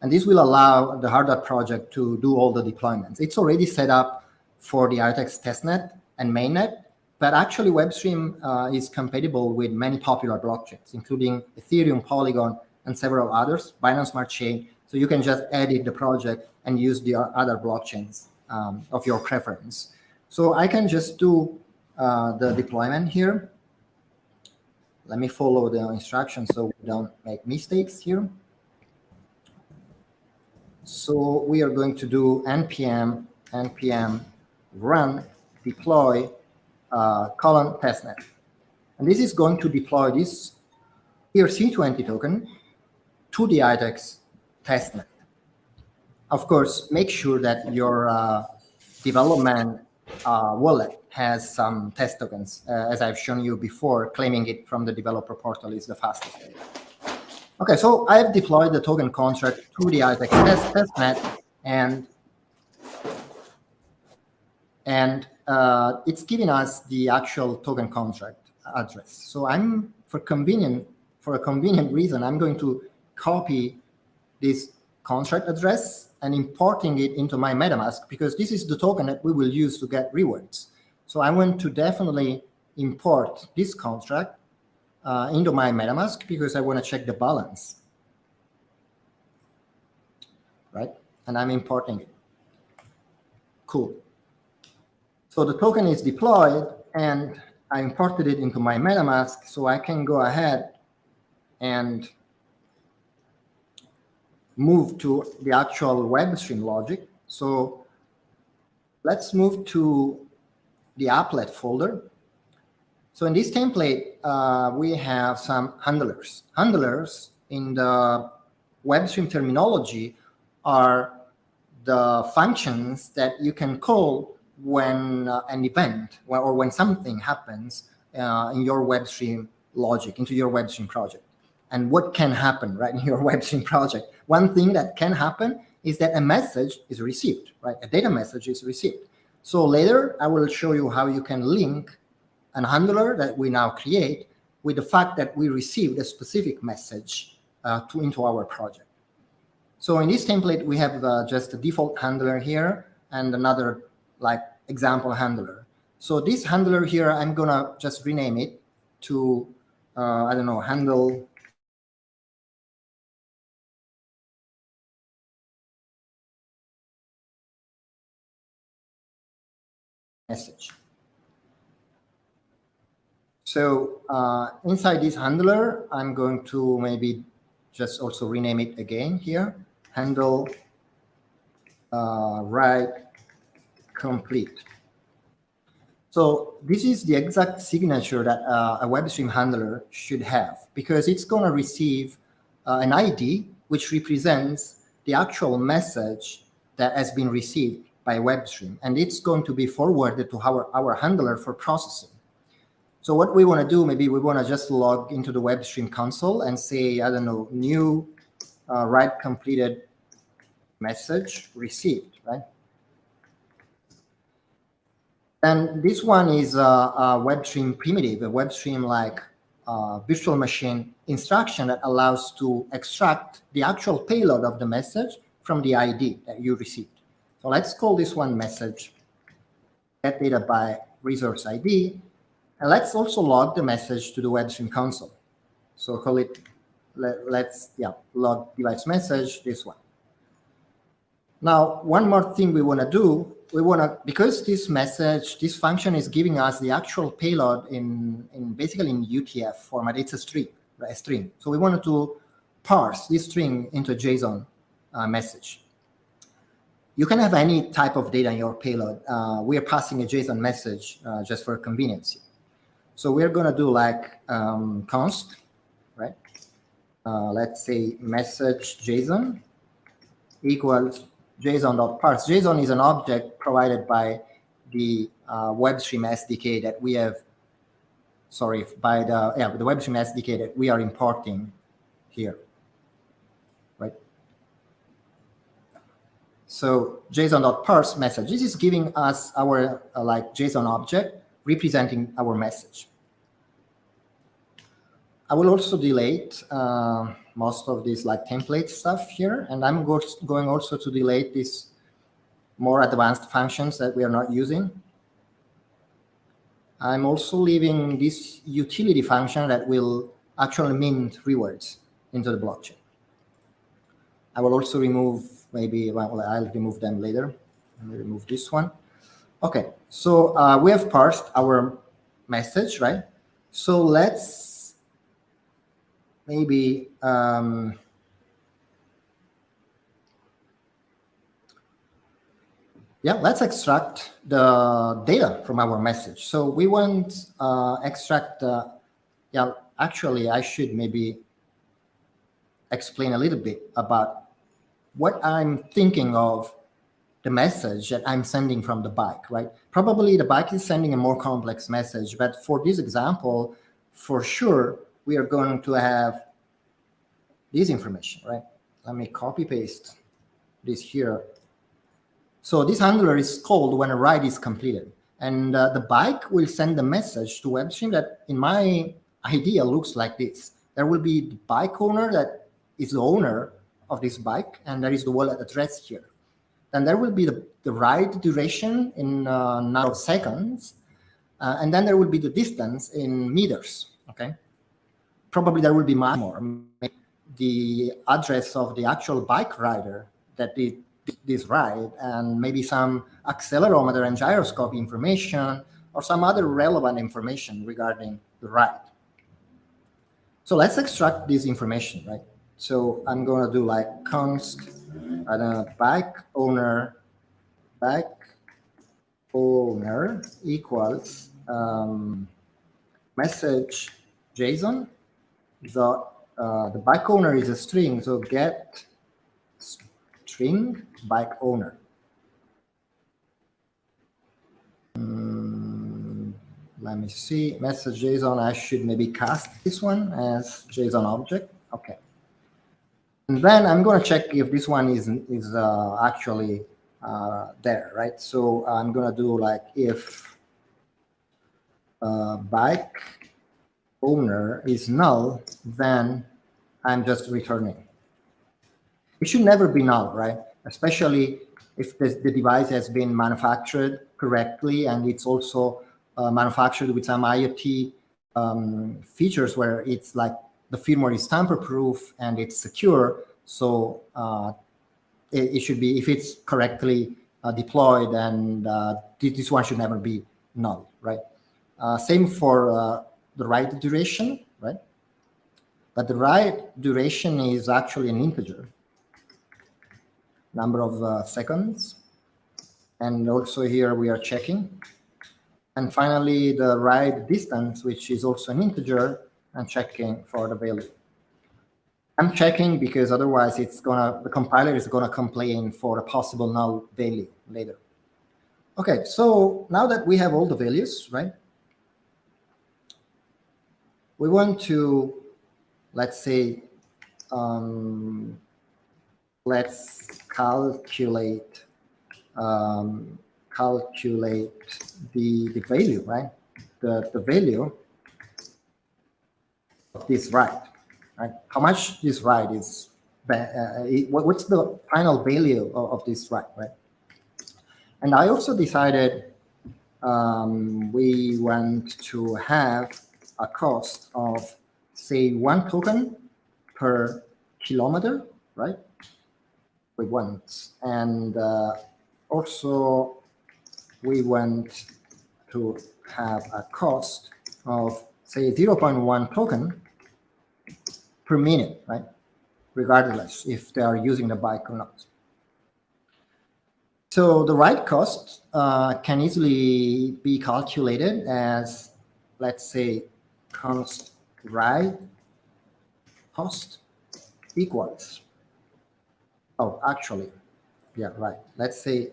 And this will allow the Hardart project to do all the deployments. It's already set up for the IoTeX testnet and mainnet, but actually WebStream is compatible with many popular blockchains, including Ethereum, Polygon, and several others, Binance Smart Chain. So you can just edit the project and use the other blockchains of your preference. So I can just do the deployment here. Let me follow the instructions so we don't make mistakes here. So we are going to do npm run deploy :testnet. And this is going to deploy this ERC20 token to the IoTeX testnet. Of course, make sure that your development wallet has some test tokens, as I've shown you before. Claiming it from the developer portal is the fastest way. Okay, so I've deployed the token contract to the IoTeX testnet, and it's giving us the actual token contract address. So I'm for a convenient reason, I'm going to copy this contract address and importing it into my MetaMask, because this is the token that we will use to get rewards. So I want to definitely import this contract into my MetaMask because I want to check the balance, right? And I'm importing it. Cool. So the token is deployed, and I imported it into my MetaMask, so I can go ahead and move to the actual WebStream logic. So let's move to the applet folder. So in this template, we have some handlers. Handlers in the WebStream terminology are the functions that you can call when an event or when something happens in your WebStream logic, into your WebStream project. And what can happen, right, in your WebStream project? One thing that can happen is that a message is received, right? A data message is received. So later, I will show you how you can link an handler that we now create with the fact that we received a specific message into our project. So in this template, we have just a default handler here and another like example handler. So this handler here, I'm gonna just rename it to, I don't know, handle message. So inside this handler, I'm going to maybe just also rename it again here, handle write complete. So this is the exact signature that a WebStream handler should have, because it's going to receive an ID which represents the actual message that has been received by WebStream, and it's going to be forwarded to our handler for processing. So what we want to do, maybe we want to just log into the WebStream console and say, I don't know, new write completed message received, right? And this one is a WebStream primitive, a WebStream like virtual machine instruction that allows to extract the actual payload of the message from the ID that you received. So let's call this one message, get data by resource ID. And let's also log the message to the WebStream console. So call it, let's log device message, this one. Now, one more thing we want to do, because this message, this function is giving us the actual payload in basically in UTF format. It's a string, right? A string. So we wanted to parse this string into a JSON message. You can have any type of data in your payload. We are passing a JSON message just for convenience. So we're going to do like const, right? Let's say message JSON equals JSON.parse. JSON is an object provided by the WebStream SDK that we have, by the WebStream SDK that we are importing here, right? So JSON.parse message. This is giving us our like JSON object representing our message. I will also delete most of these like template stuff here, and I'm going also to delete these more advanced functions that we are not using. I'm also leaving this utility function that will actually mint rewards into the blockchain. I will also remove I'll remove them later. Let me remove this one. Okay, so we have parsed our message, right? So let's maybe let's extract the data from our message. So we want extract. Actually, I should maybe explain a little bit about what I'm thinking of the message that I'm sending from the bike, right? Probably the bike is sending a more complex message, but for this example, for sure, we are going to have this information, right? Let me copy paste this here. So this handler is called when a ride is completed, and the bike will send the message to WebStream that in my idea looks like this. There will be the bike owner that is the owner of this bike, and there is the wallet address here. Then there will be the ride duration in number of seconds, and then there will be the distance in meters, okay? Probably there will be much more. The address of the actual bike rider that did this ride, and maybe some accelerometer and gyroscope information, or some other relevant information regarding the ride. So let's extract this information, right? So I'm going to do like const, bike owner equals message JSON. The bike owner is a string, so get string bike owner. Let me see, message JSON, I should maybe cast this one as JSON object. Okay. And then I'm going to check if this one is actually there, right? So I'm going to do like if bike owner is null, then I'm just returning. It should never be null, right? Especially if the device has been manufactured correctly and it's also manufactured with some IoT features where it's like the firmware is tamper-proof and it's secure. So it should be, if it's correctly deployed, and this one should never be null, right? Same for the write duration, right? But the write duration is actually an integer, number of seconds. And also here we are checking. And finally, the write distance, which is also an integer, and checking for the value. I'm checking because otherwise the compiler is gonna complain for a possible null value later. Okay, so now that we have all the values, right? We want to, let's say, let's calculate the value, right? The value of this write, right? How much this write is, what's the final value of this write, right? And I also decided we want to have a cost of, say, 1 token per kilometer, right? We want, and also we want to have a cost of, say, 0.1 token per minute, right? Regardless if they are using the bike or not. So the write cost can easily be calculated as, let's say, const write cost equals, oh, actually, yeah, right. Let's say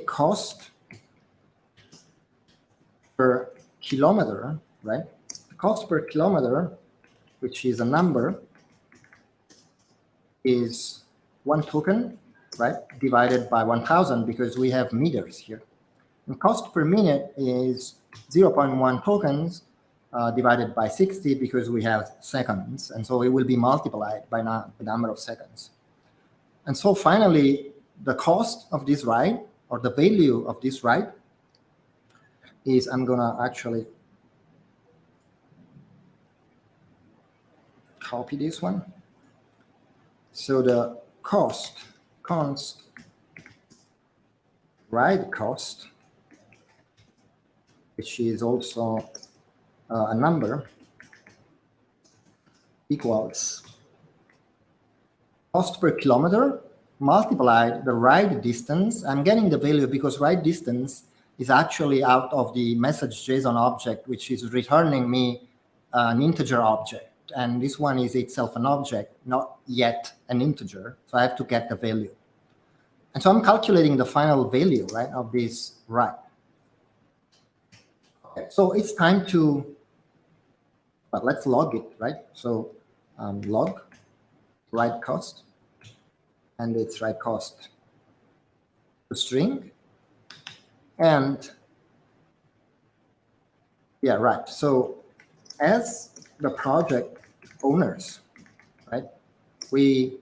cost per kilometer, right? The cost per kilometer, which is a number, is 1 token, right? Divided by 1,000, because we have meters here. And cost per minute is 0.1 tokens divided by 60, because we have seconds. And so it will be multiplied by the number of seconds. And so finally, the cost of this write, or the value of this write, is, I'm gonna actually copy this one. So the const write cost, which is also a number, equals cost per kilometer multiplied the write distance. I'm getting the value because write distance is actually out of the message JSON object, which is returning me an integer object. And this one is itself an object, not yet an integer. So I have to get the value. And so I'm calculating the final value, right, of this write. Okay, so it's time to, but let's log it, right? So log write cost, and it's write cost to string. And yeah, right. So as the project owners, right, we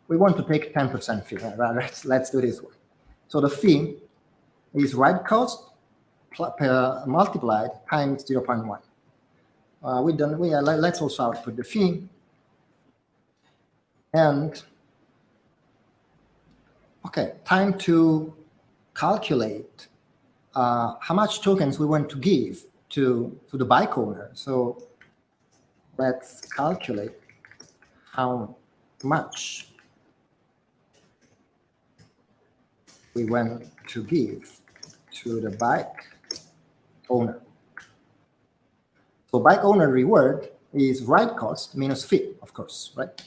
want to take 10% fee. Right? Let's do this one. So the fee is write cost multiplied times 0.1. Let's also output the fee. And okay, time to calculate how much tokens we want to give to the bike owner. So let's calculate how much we want to give to the bike owner. So bike owner reward is write cost minus fee, of course, right?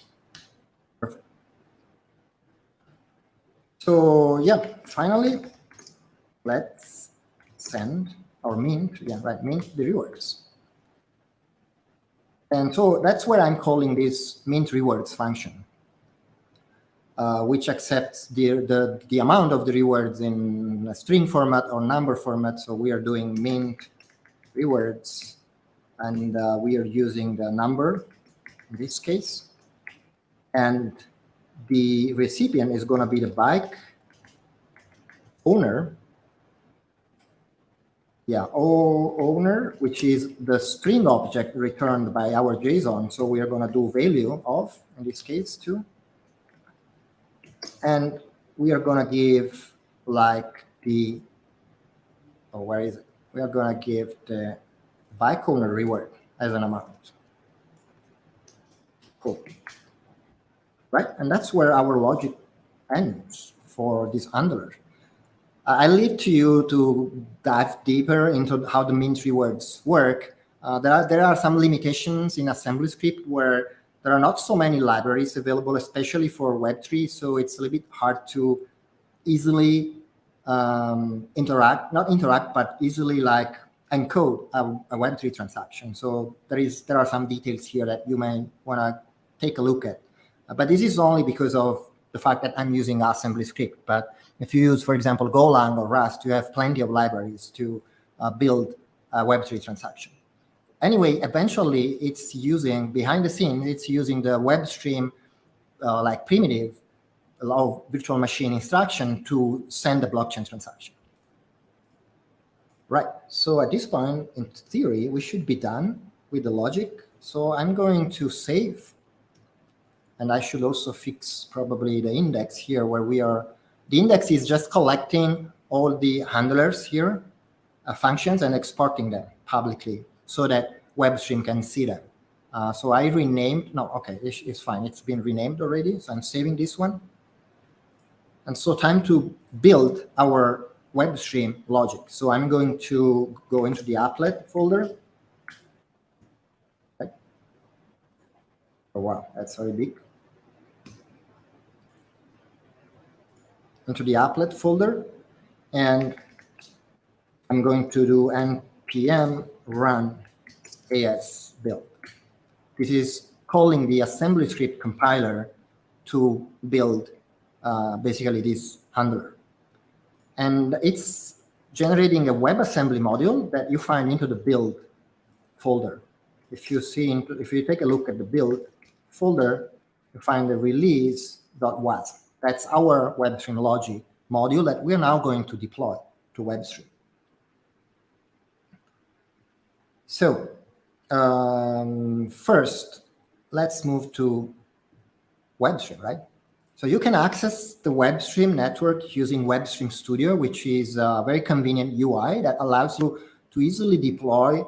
Perfect. So yeah, finally, let's send or mint, yeah, right, mint the rewards. And so that's where I'm calling this mint rewards function, which accepts the amount of the rewards in a string format or number format. So we are doing mint rewards and we are using the number in this case, and the recipient is going to be the bike owner. Yeah, owner, which is the string object returned by our JSON. So we are going to do value of, in this case, too. And we are going to give like the, oh, where is it? We are going to give the bike owner reward as an amount. Cool. Right? And that's where our logic ends for this handler. I leave to you to dive deeper into how the mint rewards work. There are some limitations in AssemblyScript where there are not so many libraries available, especially for Web3. So it's a little bit hard to easily easily like encode a Web3 transaction. So there are some details here that you may want to take a look at. But this is only because of the fact that I'm using AssemblyScript. But if you use, for example, Golang or Rust, you have plenty of libraries to build a Web3 transaction. Anyway, eventually, it's using, behind the scenes, it's using the WebStream like primitive of virtual machine instruction to send a blockchain transaction. Right, so at this point, in theory, we should be done with the logic. So I'm going to save. And I should also fix probably the index here where we are. The index is just collecting all the handlers here, functions, and exporting them publicly so that WebStream can see them. So I renamed, no, okay, it's fine. It's been renamed already. So I'm saving this one. And so time to build our WebStream logic. So I'm going to go into the applet folder. Okay. Oh, wow, that's very big. Into the applet folder, and I'm going to do npm run as build. This is calling the AssemblyScript compiler to build basically this handler. And it's generating a WebAssembly module that you find into the build folder. If you take a look at the build folder, you find the release.wasm. That's our WebStream logic module that we're now going to deploy to WebStream. So first, let's move to WebStream, right? So you can access the WebStream network using WebStream Studio, which is a very convenient UI that allows you to easily deploy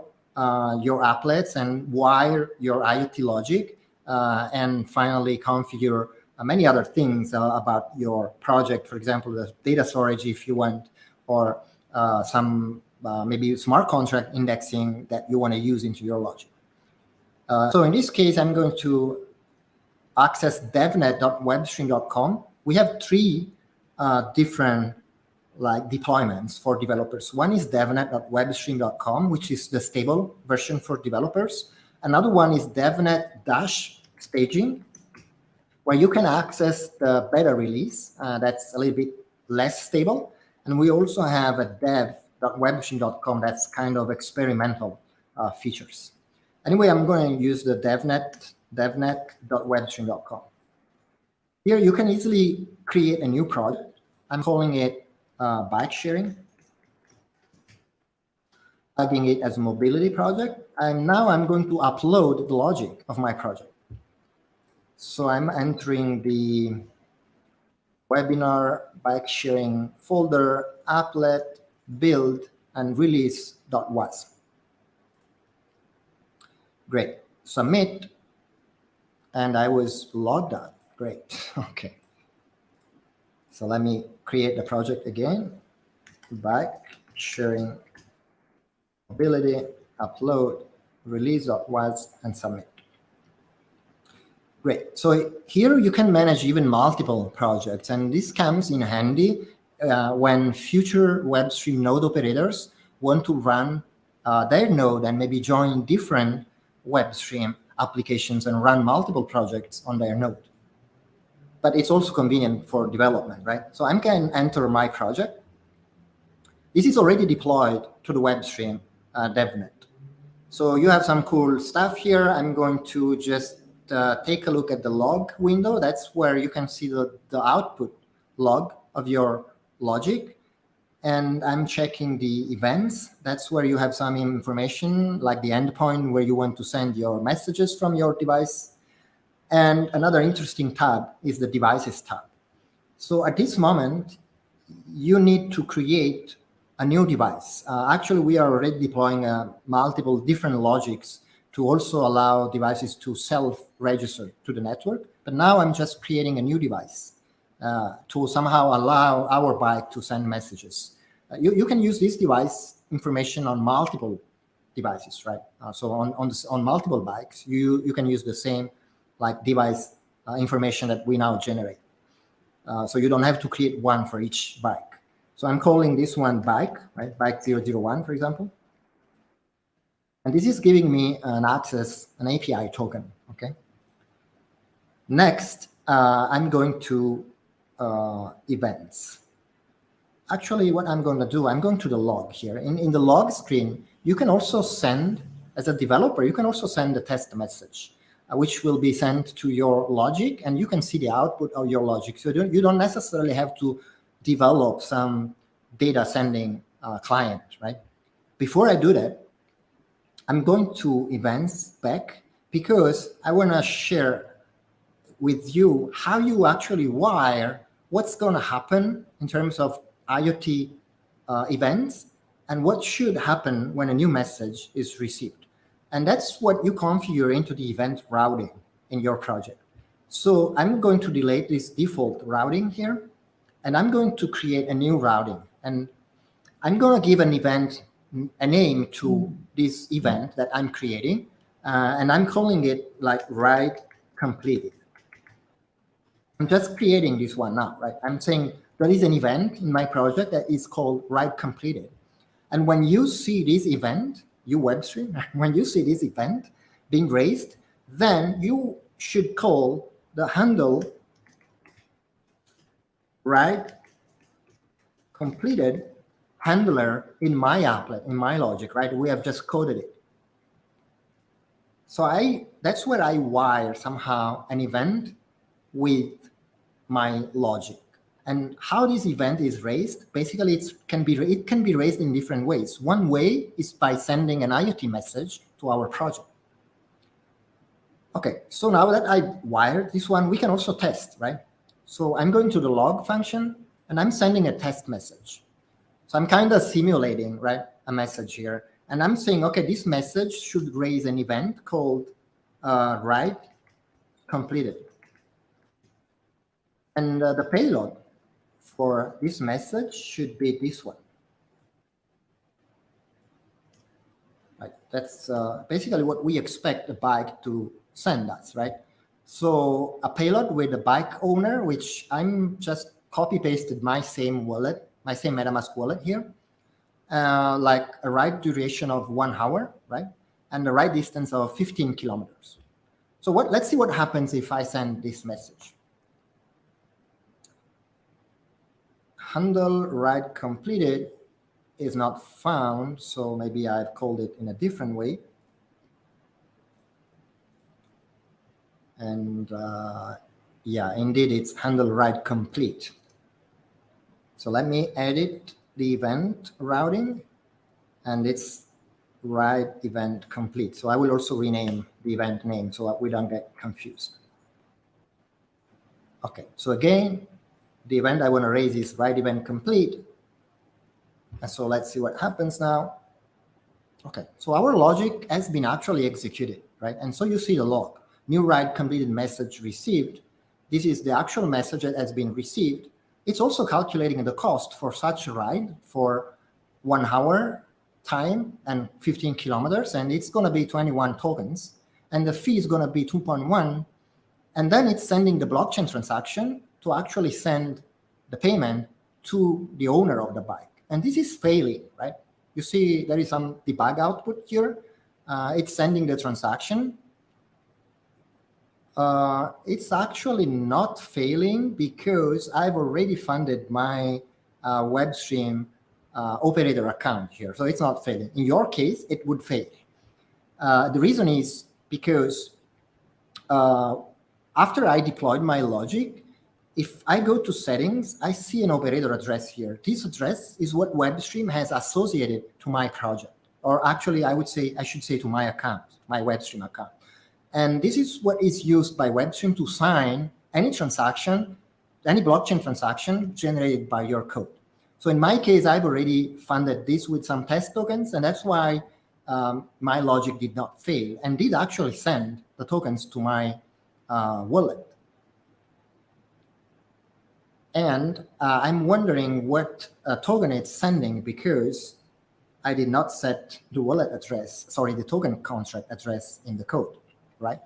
your applets and wire your IoT logic, and finally configure many other things about your project, for example, the data storage if you want, or some maybe smart contract indexing that you want to use into your logic. So in this case, I'm going to access devnet.webstream.com. We have three different like deployments for developers. One is devnet.webstream.com, which is the stable version for developers. Another one is devnet-staging, where you can access the beta release that's a little bit less stable. And we also have a dev.webstream.com that's kind of experimental features. Anyway, I'm going to use the devnet.webstream.com. Here you can easily create a new project. I'm calling it bike sharing, tagging it as a mobility project. And now I'm going to upload the logic of my project. So I'm entering the webinar bike sharing folder, applet, build, and release.wasm. Great. Submit. And I was logged out. Great. Okay. So let me create the project again. Bike sharing mobility, upload, release.wasm, and submit. Great. So here you can manage even multiple projects, and this comes in handy when future WebStream node operators want to run their node and maybe join different WebStream applications and run multiple projects on their node. But it's also convenient for development, right? So I can enter my project. This is already deployed to the WebStream DevNet. So you have some cool stuff here. I'm going to just take a look at the log window. That's where you can see the output log of your logic. And I'm checking the events. That's where you have some information, like the endpoint where you want to send your messages from your device. And another interesting tab is the devices tab. So at this moment, you need to create a new device. Actually, we are already deploying multiple different logics to also allow devices to self-register to the network. But now I'm just creating a new device to somehow allow our bike to send messages. You can use this device information on multiple devices, right? So on multiple bikes, you can use the same like device information that we now generate. So you don't have to create one for each bike. So I'm calling this one bike, right? Bike 001, for example. And this is giving me an API token, okay? Next, I'm going to events. Actually, what I'm going to do, I'm going to the log here. In the log screen, you can also send, as a developer, you can also send a test message, which will be sent to your logic, and you can see the output of your logic. So you don't necessarily have to develop some data sending client, right? Before I do that, I'm going to events back because I want to share with you how you actually wire what's going to happen in terms of IoT events and what should happen when a new message is received. And that's what you configure into the event routing in your project. So I'm going to delete this default routing here, and I'm going to create a new routing. And I'm going to give an event a name to this event that I'm creating, and I'm calling it like write completed. I'm just creating this one now, right? I'm saying there is an event in my project that is called write completed. And when you see this event, you WebStream, when you see this event being raised, then you should call the handle write completed handler in my applet, in my logic, right? We have just coded it. So that's where I wire somehow an event with my logic. And how this event is raised, basically it can be raised in different ways. One way is by sending an IoT message to our project. Okay, so now that I wired this one, we can also test, right? So I'm going to the log function and I'm sending a test message. So I'm kind of simulating, right, a message here. And I'm saying, okay, this message should raise an event called write completed. And the payload for this message should be this one. Right, that's basically what we expect the bike to send us, right? So a payload with the bike owner, which I'm just copy-pasted my same wallet, my same MetaMask wallet here, like a write duration of 1 hour, right? And a write distance of 15 kilometers. So let's see what happens if I send this message. Handle write completed is not found, so maybe I've called it in a different way. And yeah, indeed, it's handle write complete. So let me edit the event routing, and it's write event complete. So I will also rename the event name so that we don't get confused. Okay, so again, the event I want to raise is write event complete. And so let's see what happens now. Okay, so our logic has been actually executed, right? And so you see the log, new write completed message received. This is the actual message that has been received. It's also calculating the cost for such a ride for 1 hour time and 15 kilometers, and it's going to be 21 tokens, and the fee is going to be 2.1, and then it's sending the blockchain transaction to actually send the payment to the owner of the bike. And this is failing, right? You see there is some debug output here. It's sending the transaction. It's actually not failing because I've already funded my WebStream operator account here. So it's not failing. In your case, it would fail. The reason is because after I deployed my logic, if I go to settings, I see an operator address here. This address is what WebStream has associated to my project, or actually I should say to my account, my WebStream account. And this is what is used by WebStream to sign any transaction, any blockchain transaction generated by your code. So in my case, I've already funded this with some test tokens, and that's why my logic did not fail and did actually send the tokens to my wallet. And I'm wondering what token it's sending, because I did not set the wallet address, sorry, the token contract address in the code, right?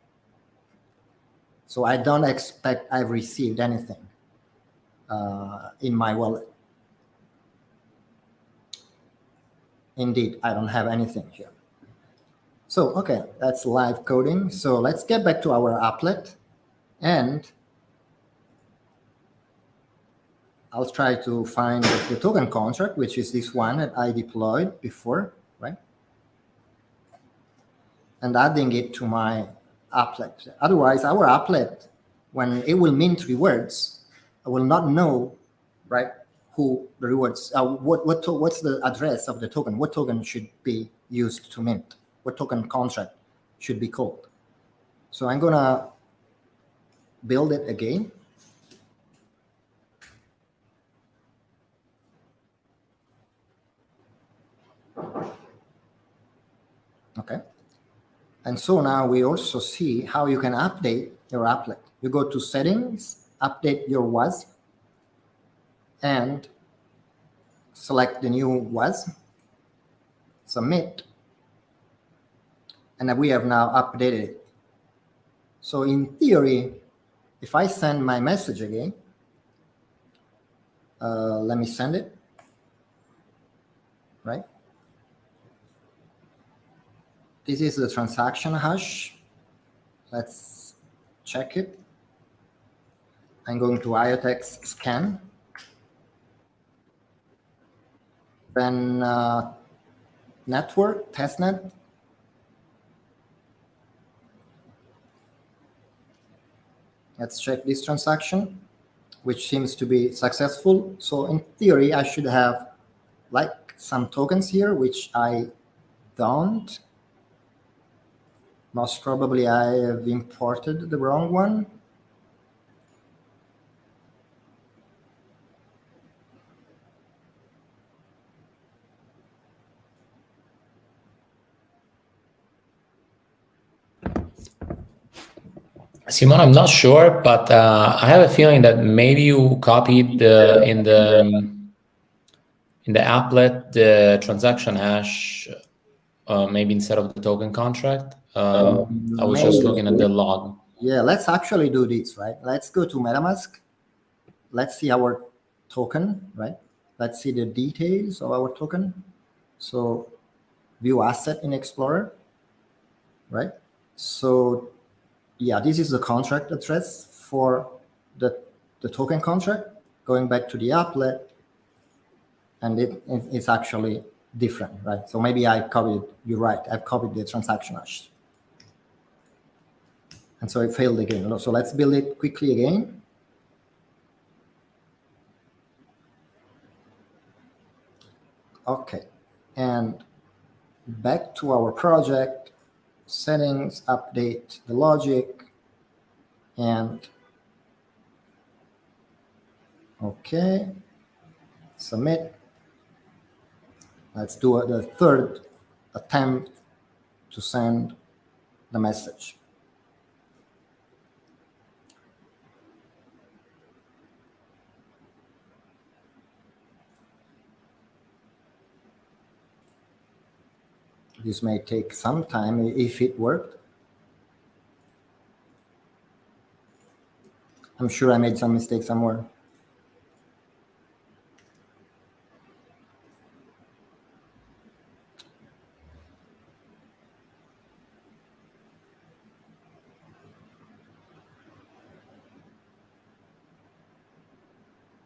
So I don't expect I've received anything in my wallet. Indeed, I don't have anything here. So, okay, that's live coding. So let's get back to our applet, and I'll try to find the token contract, which is this one that I deployed before, right? And adding it to my applet. Otherwise, our applet, when it will mint rewards, I will not know, right, who the rewards, what's the address of the token, what token should be used to mint, what token contract should be called. So I'm gonna build it again. Okay. And so now we also see how you can update your applet. You go to settings, update your WAS, and select the new WAS, submit, and we have now updated it. So in theory, if I send my message again, let me send it, right? This is the transaction hash. Let's check it. I'm going to IoTeX scan. Then network, testnet. Let's check this transaction, which seems to be successful. So in theory, I should have like some tokens here, which I don't. Most probably I have imported the wrong one. Simon, I'm not sure, but I have a feeling that maybe you copied in the applet the transaction hash, maybe instead of the token contract. I was just looking at the log. Yeah, let's actually do this, right? Let's go to MetaMask. Let's see our token, right? Let's see the details of our token. So view asset in Explorer, right? So yeah, this is the contract address for the token contract. Going back to the applet, and it's actually different, right? So maybe I copied, you're right, I've copied the transaction hash. And so it failed again. So let's build it quickly again. Okay, and back to our project, settings, update the logic, and okay, submit. Let's do the third attempt to send the message. This may take some time if it worked. I'm sure I made some mistake somewhere.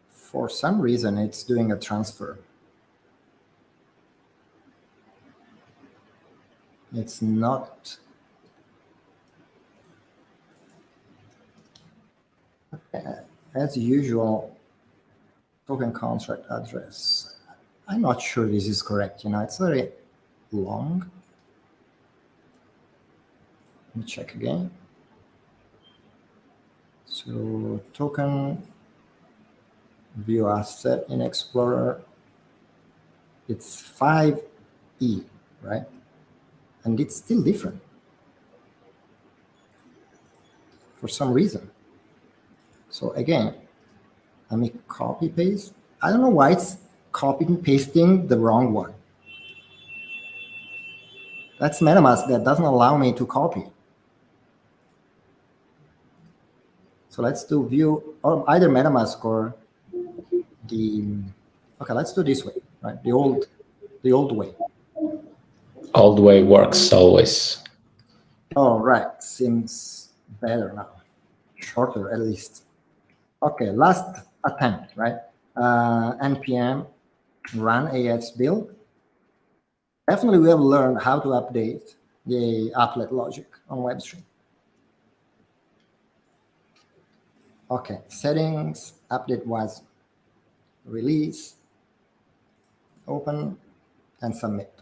For some reason, it's doing a transfer. It's not. As usual, token contract address. I'm not sure this is correct. It's very long. Let me check again. So token view asset in Explorer, it's 5E, right? And it's still different for some reason. So again, let me copy paste. I don't know why it's copying and pasting the wrong one. That's MetaMask that doesn't allow me to copy. So let's do view, or either MetaMask or okay, let's do this way, right? The old way. Old way works always. Oh, right, seems better now. Shorter at least. Okay, last attempt, right? npm run AX build. Definitely we have learned how to update the applet logic on WebStream. Okay, settings, update was release, open, and submit.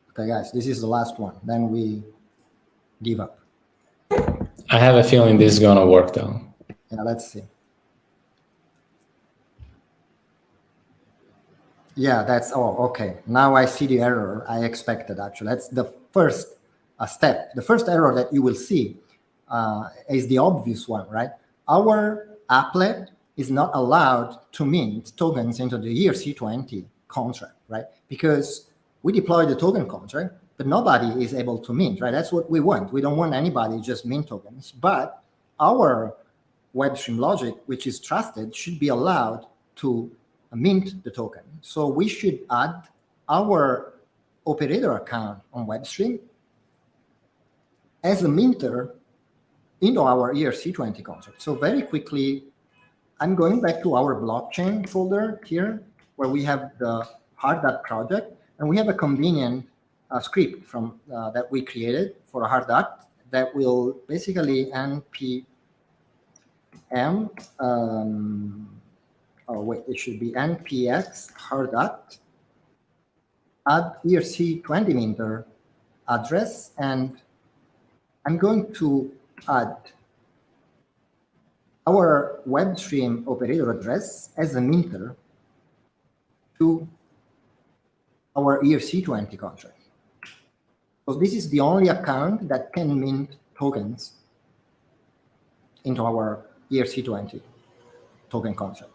Okay, guys, this is the last one. Then we give up. I have a feeling this is gonna work though. Yeah, let's see. Yeah, that's, oh, okay. Now I see the error I expected, actually. That's the first step. The first error that you will see is the obvious one, right? Our applet is not allowed to mint tokens into the ERC20 contract, right? Because we deploy the token contract, but nobody is able to mint, right? That's what we want. We don't want anybody just mint tokens, but our WebStream logic, which is trusted, should be allowed to mint the token. So we should add our operator account on WebStream as a minter into our ERC20 contract. So very quickly, I'm going back to our blockchain folder here, where we have the hard.dat project, and we have a convenient script from that we created for hard.dat that will basically npm. Oh wait, it should be npx hard.dat add ERC20 minter address, and I'm going to add our WebStream operator address as a minter to our ERC20 contract. So this is the only account that can mint tokens into our ERC20 token contract.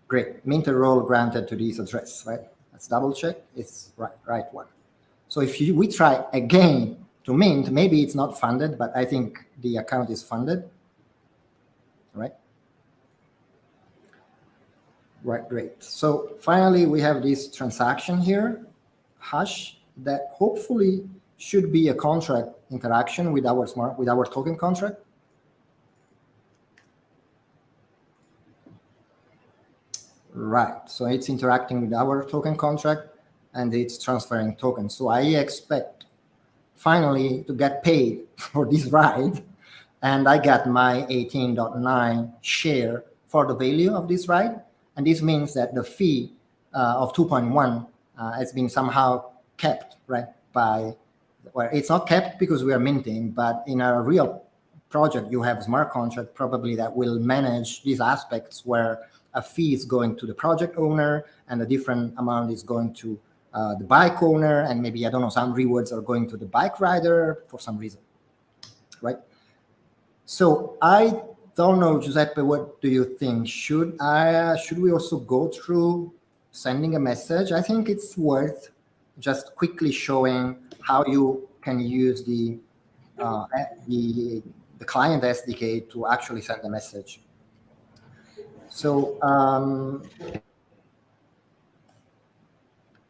Great, minter role granted to this address, right? Let's double check, it's right one. So if we try again to mint, maybe it's not funded, but I think the account is funded, right? Right, great. So finally, we have this transaction here, hash, that hopefully should be a contract interaction with our token contract. Right, so it's interacting with our token contract and it's transferring tokens. So I expect finally to get paid for this ride, and I got my 18.9 share for the value of this ride. And this means that the fee of 2.1 has been somehow kept, right? Well, it's not kept because we are minting, but in a real project, you have a smart contract probably that will manage these aspects where a fee is going to the project owner and a different amount is going to the bike owner, and maybe, I don't know, some rewards are going to the bike rider for some reason, right? So I don't know, Giuseppe, what do you think? Should we also go through sending a message? I think it's worth just quickly showing how you can use the client SDK to actually send a message. So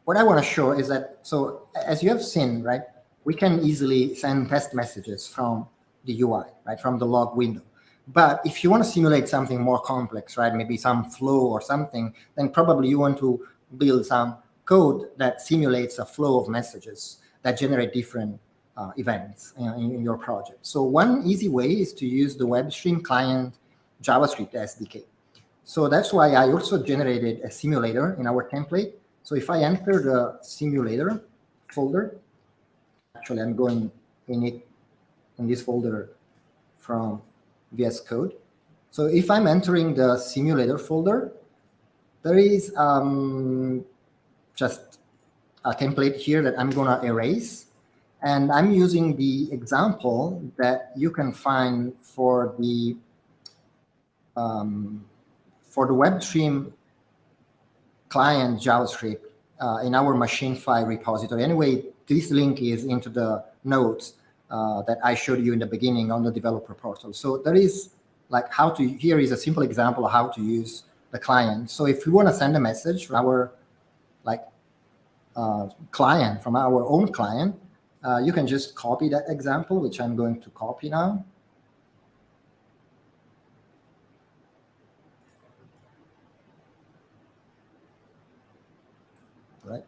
what I want to show is that, so as you have seen, right, we can easily send test messages from the UI, right, from the log window. But if you want to simulate something more complex, right, maybe some flow or something, then probably you want to build some code that simulates a flow of messages that generate different events in your project. So one easy way is to use the WebStream client JavaScript SDK. So that's why I also generated a simulator in our template. So if I enter the simulator folder, actually I'm going in this folder from VS Code. So if I'm entering the simulator folder, there is just a template here that I'm gonna erase. And I'm using the example that you can find for the WebStream client JavaScript in our machine file repository. Anyway, this link is into the notes that I showed you in the beginning on the developer portal. So there is like here is a simple example of how to use the client. So if we want to send a message from our client, from our own client, you can just copy that example, which I'm going to copy now. Right.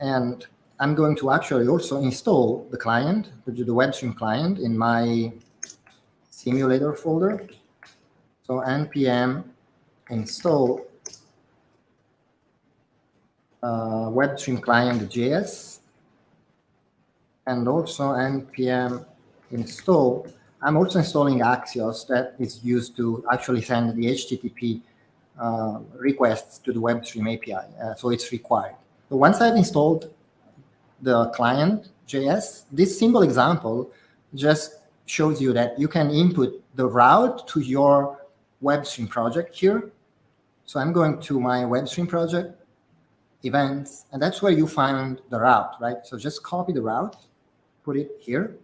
And I'm going to actually also install the client, the WebStream client, in my simulator folder. So npm install WebStream client.js, and also npm install. I'm also installing Axios that is used to actually send the HTTP requests to the WebStream API. So it's required. So once I've installed the client.js, this simple example just shows you that you can input the route to your WebStream project here. So I'm going to my WebStream project, events, and that's where you find the route, right? So just copy the route, put it here.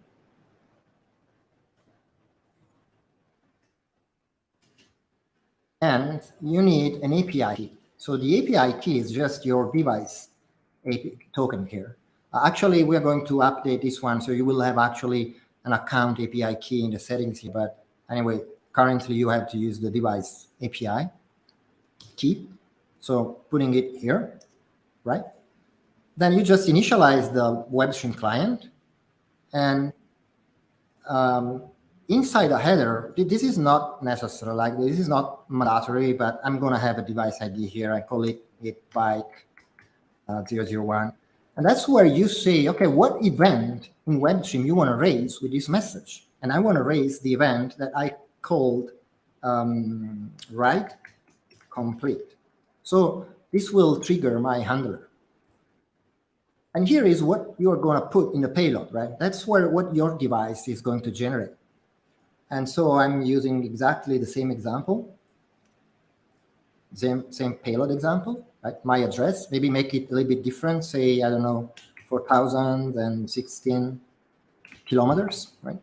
And you need an API key. So the API key is just your device API token here. Actually, we're going to update this one, so you will have actually an account API key in the settings here. But anyway, currently you have to use the device API key. So putting it here, right? Then you just initialize the WebStream client, and inside the header, this is not necessary, like this is not mandatory, but I'm gonna have a device ID here. I call it bike 001. And that's where you say, okay, what event in WebStream you wanna raise with this message? And I wanna raise the event that I called write complete. So this will trigger my handler. And here is what you're gonna put in the payload, right? That's what your device is going to generate. And so I'm using exactly the same example, same payload example, right? My address, maybe make it a little bit different, say, I don't know, 4,016 kilometers, right?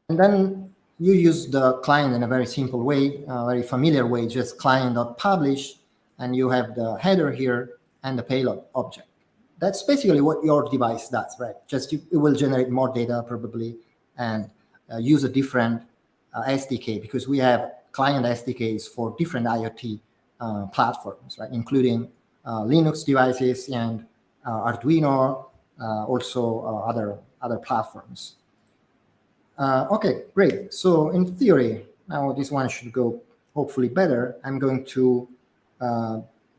And then you use the client in a very simple way, very familiar way, just client.publish, and you have the header here and the payload object. That's basically what your device does, right? Just it will generate more data probably, and use a different SDK, because we have client SDKs for different IoT platforms, right? Including Linux devices and Arduino, also other platforms. Okay, great. So in theory, now this one should go hopefully better. I'm going to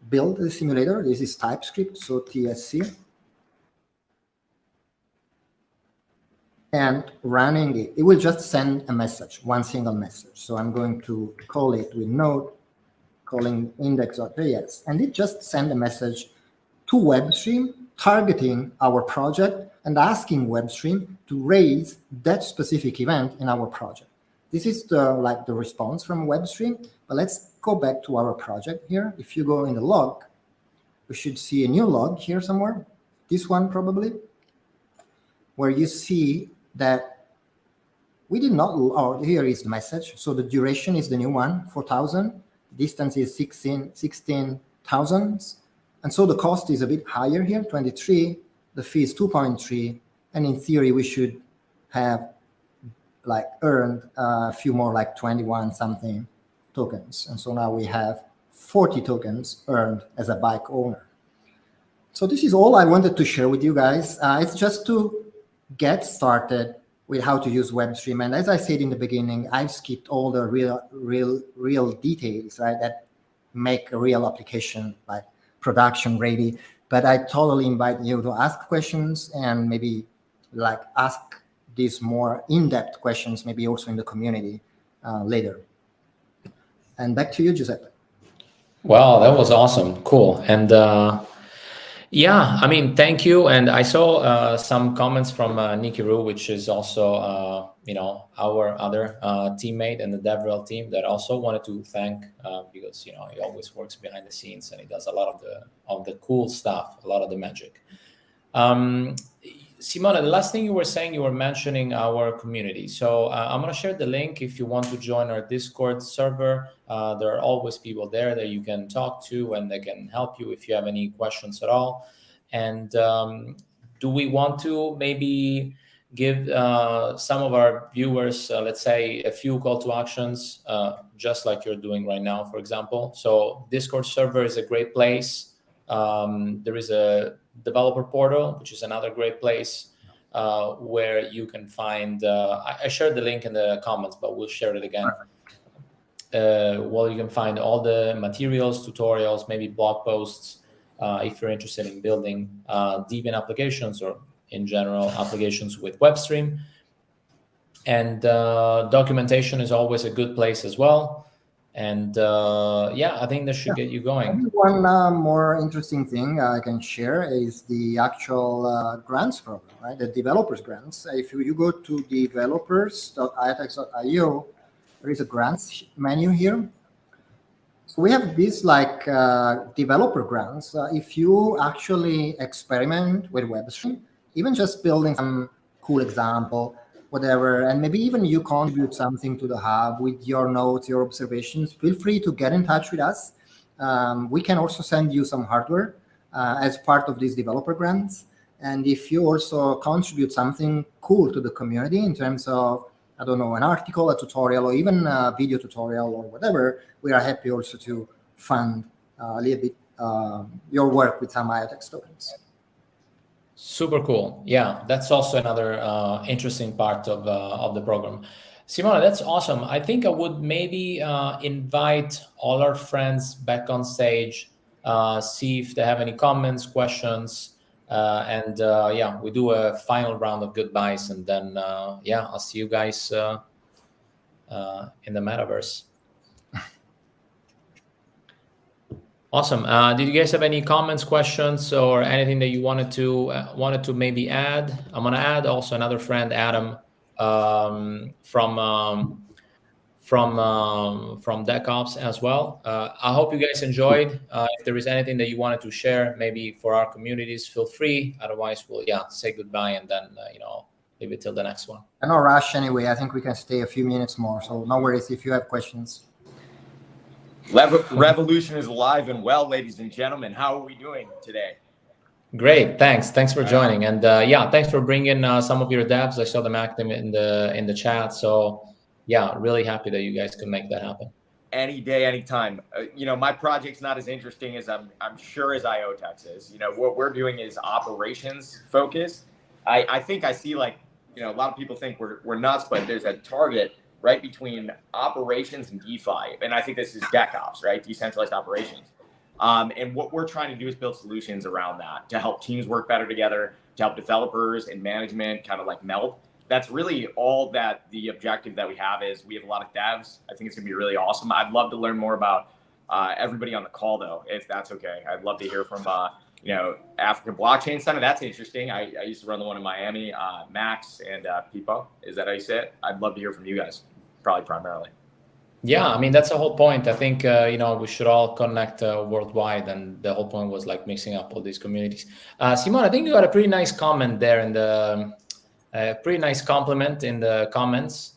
build the simulator. This is TypeScript, so TSC. And running it, it will just send a message, one single message. So I'm going to call it with node, calling index.js, and it just send a message to WebStream targeting our project and asking WebStream to raise that specific event in our project. This is the response from WebStream. But let's go back to our project here. If you go in the log, we should see a new log here somewhere. This one probably, where you see that we did not, oh, here is the message. So the duration is the new one, 4,000. Distance is 16,000. And so the cost is a bit higher here, 23. The fee is 2.3. And in theory, we should have earned a few more, like 21 something tokens. And so now we have 40 tokens earned as a bike owner. So this is all I wanted to share with you guys. It's just to get started with how to use WebStream. And as I said in the beginning, I've skipped all the real details, right, that make a real application like production ready. But I totally invite you to ask questions and maybe like ask these more in-depth questions, maybe also in the community later. And back to you, Giuseppe. Wow, that was awesome. Cool. And yeah, I mean, thank you. And I saw some comments from Nikiru, which is also, you know, our other teammate in the DevRel team that also wanted to thank because, you know, he always works behind the scenes and he does a lot of the cool stuff, a lot of the magic. Simona, the last thing you were saying, you were mentioning our community. So I'm going to share the link if you want to join our Discord server. There are always people there that you can talk to and they can help you if you have any questions at all. And do we want to maybe give some of our viewers, let's say, a few call to actions, just like you're doing right now, for example? So Discord server is a great place. There is a developer portal, which is another great place where you can find, I shared the link in the comments, but we'll share it again. Well, you can find all the materials, tutorials, maybe blog posts, if you're interested in building DePIN applications or in general applications with WebStream. And documentation is always a good place as well. And yeah, I think this should get you going. One more interesting thing I can share is the actual grants program, right? The developers grants. If you go to developers.iotex.io, there is a grants menu here. So we have this like developer grants. If you actually experiment with WebStream, even just building some cool example, whatever, and maybe even you contribute something to the hub with your notes, your observations, feel free to get in touch with us. We can also send you some hardware as part of these developer grants. And if you also contribute something cool to the community in terms of, I don't know, an article, a tutorial, or even a video tutorial or whatever, we are happy also to fund a little bit your work with some IoTeX tokens. Super cool. Yeah, that's also another interesting part of the program. Simona, that's awesome. I think I would maybe invite all our friends back on stage, see if they have any comments, questions, and yeah, we do a final round of goodbyes, and then yeah, I'll see you guys in the metaverse. Awesome. Did you guys have any comments, questions, or anything that you wanted to maybe add? I'm gonna add also another friend, Adam, from DevOps as well. I hope you guys enjoyed. If there is anything that you wanted to share, maybe for our communities, feel free. Otherwise, we'll say goodbye and then you know, maybe till the next one. No rush anyway. I think we can stay a few minutes more. So no worries if you have questions. Revolution is alive and well, ladies and gentlemen. How are we doing today? Great, thanks for joining, and yeah, thanks for bringing some of your devs. I saw them active in the chat, so yeah, really happy that you guys could make that happen. Any day, anytime. You know, my project's not as interesting as I'm sure as IoTeX is. You know, what we're doing is operations focused. I think I see, like, you know, a lot of people think we're nuts, but there's a target right between operations and DeFi. And I think this is DevOps, right? Decentralized operations. And what we're trying to do is build solutions around that to help teams work better together, to help developers and management kind of like meld. That's really all that the objective that we have is. We have a lot of devs. I think it's gonna be really awesome. I'd love to learn more about everybody on the call though, if that's okay. I'd love to hear from, you know, African Blockchain Center. That's interesting. I used to run the one in Miami, Max and Pipo. Is that how you say it? I'd love to hear from you guys, probably primarily. Yeah, I mean, that's the whole point. I think, you know, we should all connect worldwide, and the whole point was like mixing up all these communities. Simon, I think you got a pretty nice comment there in the, pretty nice compliment in the comments.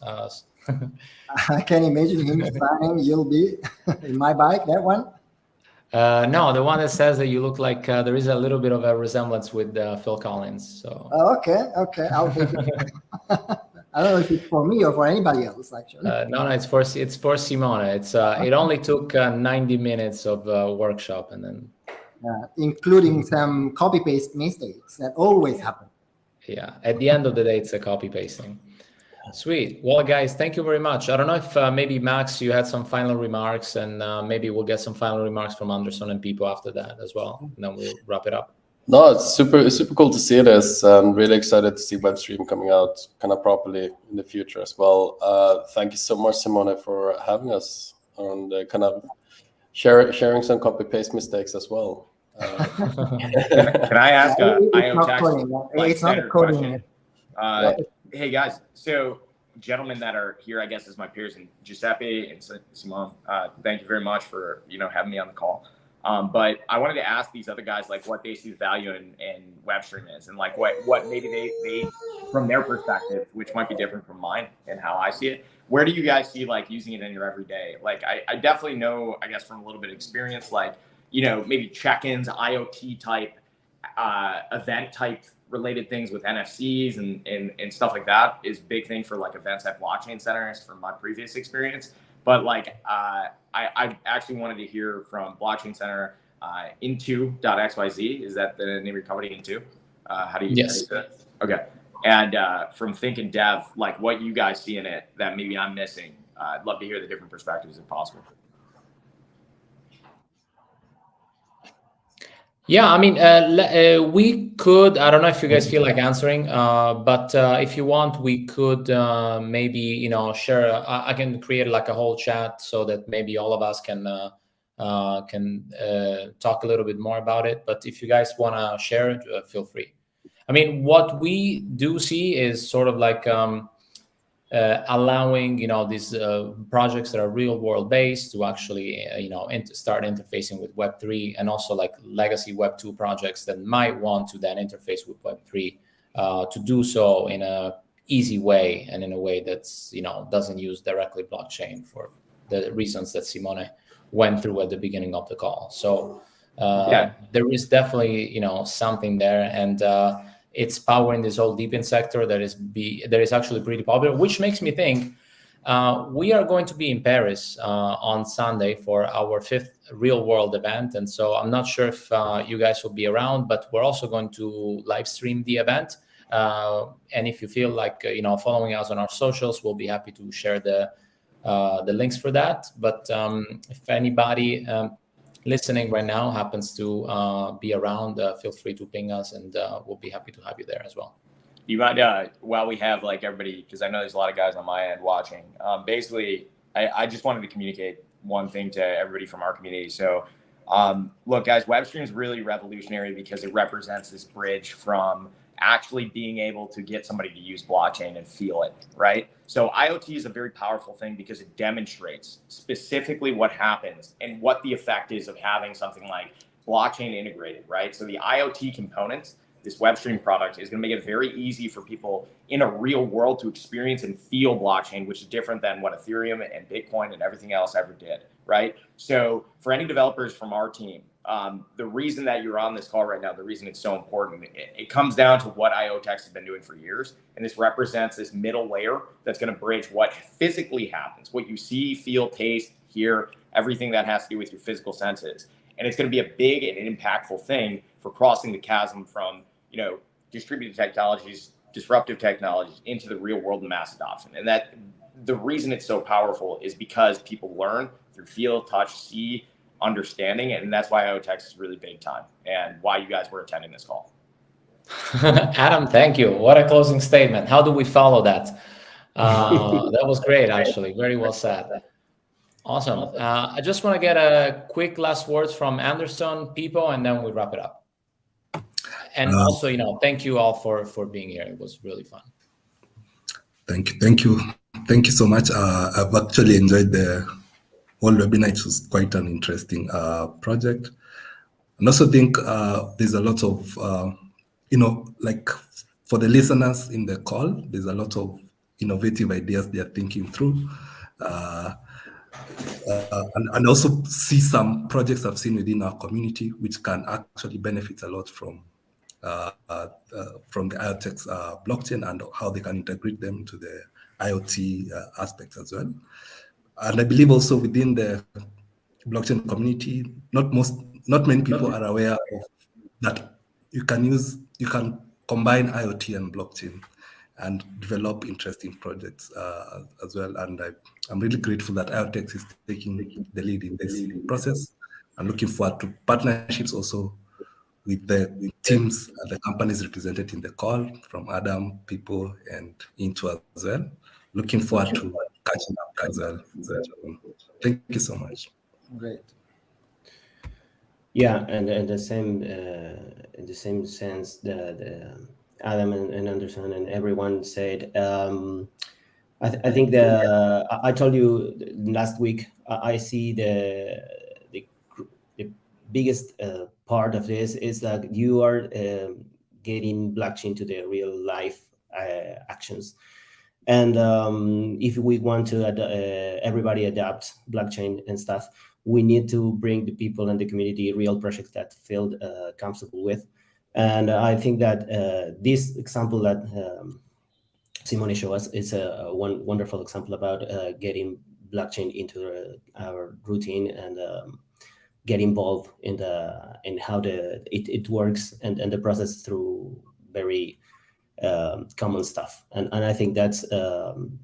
I can imagine him saying, "You'll be in my bike," that one? No, the one that says that you look like there is a little bit of a resemblance with Phil Collins. So. Oh, okay, I'll take it. I don't know if it's for me or for anybody else, actually. No, it's for Simone. It only took 90 minutes of workshop, and then including some copy paste mistakes that always happen. Yeah, at the end of the day, it's a copy pasting. Sweet. Well, guys, thank you very much. I don't know if maybe Max, you had some final remarks, and maybe we'll get some final remarks from Anderson and people after that as well, and then we'll wrap it up. No, it's super cool to see this. I'm really excited to see WebStream coming out kind of properly in the future as well. Thank you so much, Simone, for having us and kind of sharing some copy paste mistakes as well. Can I ask a it's not a coding. Hey guys, so gentlemen that are here, I guess, as my peers, and Giuseppe and Simone, thank you very much for having me on the call. But I wanted to ask these other guys like what they see the value in WebStream is, and like what maybe they from their perspective, which might be different from mine and how I see it. Where do you guys see like using it in your everyday? Like I definitely know, I guess, from a little bit of experience, like maybe check-ins, IoT type, event type related things with NFCs and stuff like that is big thing for like events at blockchain centers from my previous experience. But like I actually wanted to hear from Blockchain Center into.xyz. Is that the name of your company, Into? How do you say that? Okay. And from Think and Dev, like what you guys see in it that maybe I'm missing. I'd love to hear the different perspectives if possible. Yeah, I mean, we could, I don't know if you guys feel like answering, but if you want, we could maybe, share, I can create like a whole chat so that maybe all of us can talk a little bit more about it. But if you guys want to share it, feel free. I mean, what we do see is sort of like allowing these projects that are real world based to actually start interfacing with Web3, and also like legacy Web2 projects that might want to then interface with Web3 to do so in a easy way and in a way that's doesn't use directly blockchain for the reasons that Simone went through at the beginning of the call. So there is definitely something there, and it's powering this whole DePIN sector that is actually pretty popular, which makes me think we are going to be in Paris on Sunday for our 5th real world event. And so I'm not sure if you guys will be around, but we're also going to live stream the event. And if you feel like, following us on our socials, we'll be happy to share the links for that. But if anybody listening right now happens to be around, feel free to ping us, and we'll be happy to have you there as well. You mind, while we have like everybody, because I know there's a lot of guys on my end watching, basically, I just wanted to communicate one thing to everybody from our community. So look, guys, WebStream is really revolutionary because it represents this bridge from actually being able to get somebody to use blockchain and feel it, right? So IoT is a very powerful thing because it demonstrates specifically what happens and what the effect is of having something like blockchain integrated, right? So the IoT components, this WebStream product, is going to make it very easy for people in a real world to experience and feel blockchain, which is different than what Ethereum and Bitcoin and everything else ever did, right? So for any developers from our team, the reason that you're on this call right now, the reason it's so important, it comes down to what IoTeX has been doing for years. And this represents this middle layer that's going to bridge what physically happens, what you see, feel, taste, hear, everything that has to do with your physical senses. And it's going to be a big and impactful thing for crossing the chasm from, distributed technologies, disruptive technologies into the real world and mass adoption. And that the reason it's so powerful is because people learn through feel, touch, see, understanding, and that's why IoTeX is really big time and why you guys were attending this call. Adam, thank you. What a closing statement. How do we follow that? That was great, actually. Very well said. Awesome. I just want to get a quick last words from Anderson, people, and then we wrap it up. And also, thank you all for being here. It was really fun. Thank you so much. I've actually enjoyed the whole webinar. It was quite an interesting project. And also think there's a lot of, like for the listeners in the call, there's a lot of innovative ideas they're thinking through. And also see some projects I've seen within our community, which can actually benefit a lot from from the IoTeX blockchain and how they can integrate them into the IoT aspects as well. And I believe also within the blockchain community, not many people are aware of that you can combine IoT and blockchain and develop interesting projects as well. And I'm really grateful that IoTeX is taking the lead in this process. I'm looking forward to partnerships also with the teams and the companies represented in the call, from Adam, people, and Into as well. Looking forward to catching up as well. Thank you so much. Great. Yeah, and in the same sense that Adam and Anderson and everyone said, I think I told you last week, I see the biggest part of this is that you are getting blockchain to the real life actions. And if we want to everybody adopt blockchain and stuff, we need to bring the people and the community real projects that feel comfortable with. And I think that this example that Simone showed us is a wonderful example about getting blockchain into our routine and get involved in how it works and the process through very common stuff. And I think that's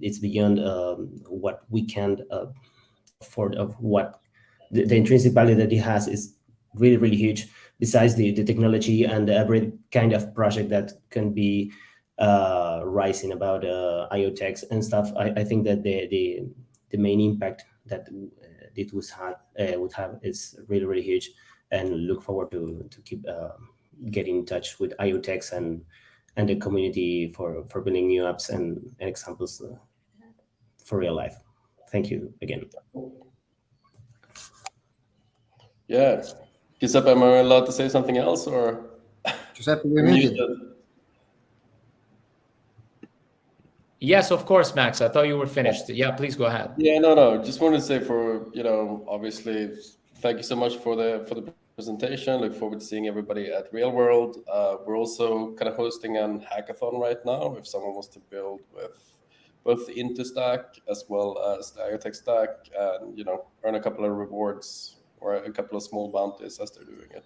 it's beyond what we can afford, of what the intrinsic value that it has is really, really huge, besides the technology and every kind of project that can be rising about IoTeX and stuff. I think that the main impact that it would have is really, really huge, and look forward to keep getting in touch with IoTeX and the community for building new apps and examples for real life. Thank you again. Yeah. Giuseppe, am I allowed to say something else, or? Giuseppe, we're muted. Yes, of course, Max. I thought you were finished. Yeah, please go ahead. Yeah, no. Just wanted to say, for obviously, thank you so much for the presentation. Look forward to seeing everybody at Real World. We're also kind of hosting an hackathon right now if someone wants to build with both the Into stack as well as the IoTeX stack, and earn a couple of rewards or a couple of small bounties as they're doing it.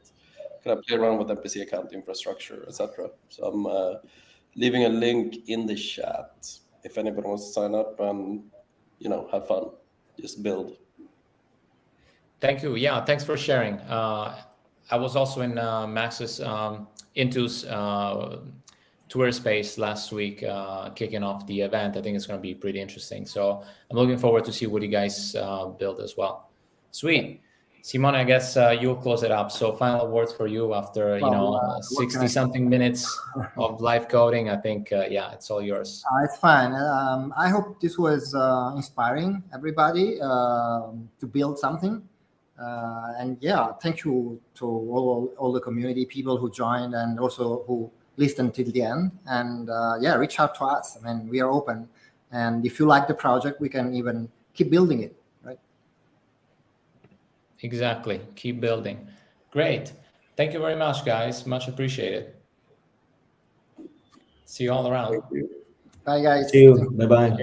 Kind of play around with MPC account infrastructure, etc. So I'm leaving a link in the chat if anybody wants to sign up and have fun, just build. Thank you. Yeah, thanks for sharing. I was also in Max's Intu's tour space last week, kicking off the event. I think it's going to be pretty interesting. So I'm looking forward to see what you guys build as well. Sweet. Simone, I guess you'll close it up. So final words for you after 60-something minutes of live coding. I think, yeah, it's all yours. It's fine. I hope this was inspiring everybody to build something. And yeah, thank you to all the community people who joined and also who listened till the end. And yeah, reach out to us. I mean, we are open. And if you like the project, we can even keep building it. Exactly. Keep building. Great. Thank you very much, guys. Much appreciated. See you all around. Bye, guys. See you. Bye-bye.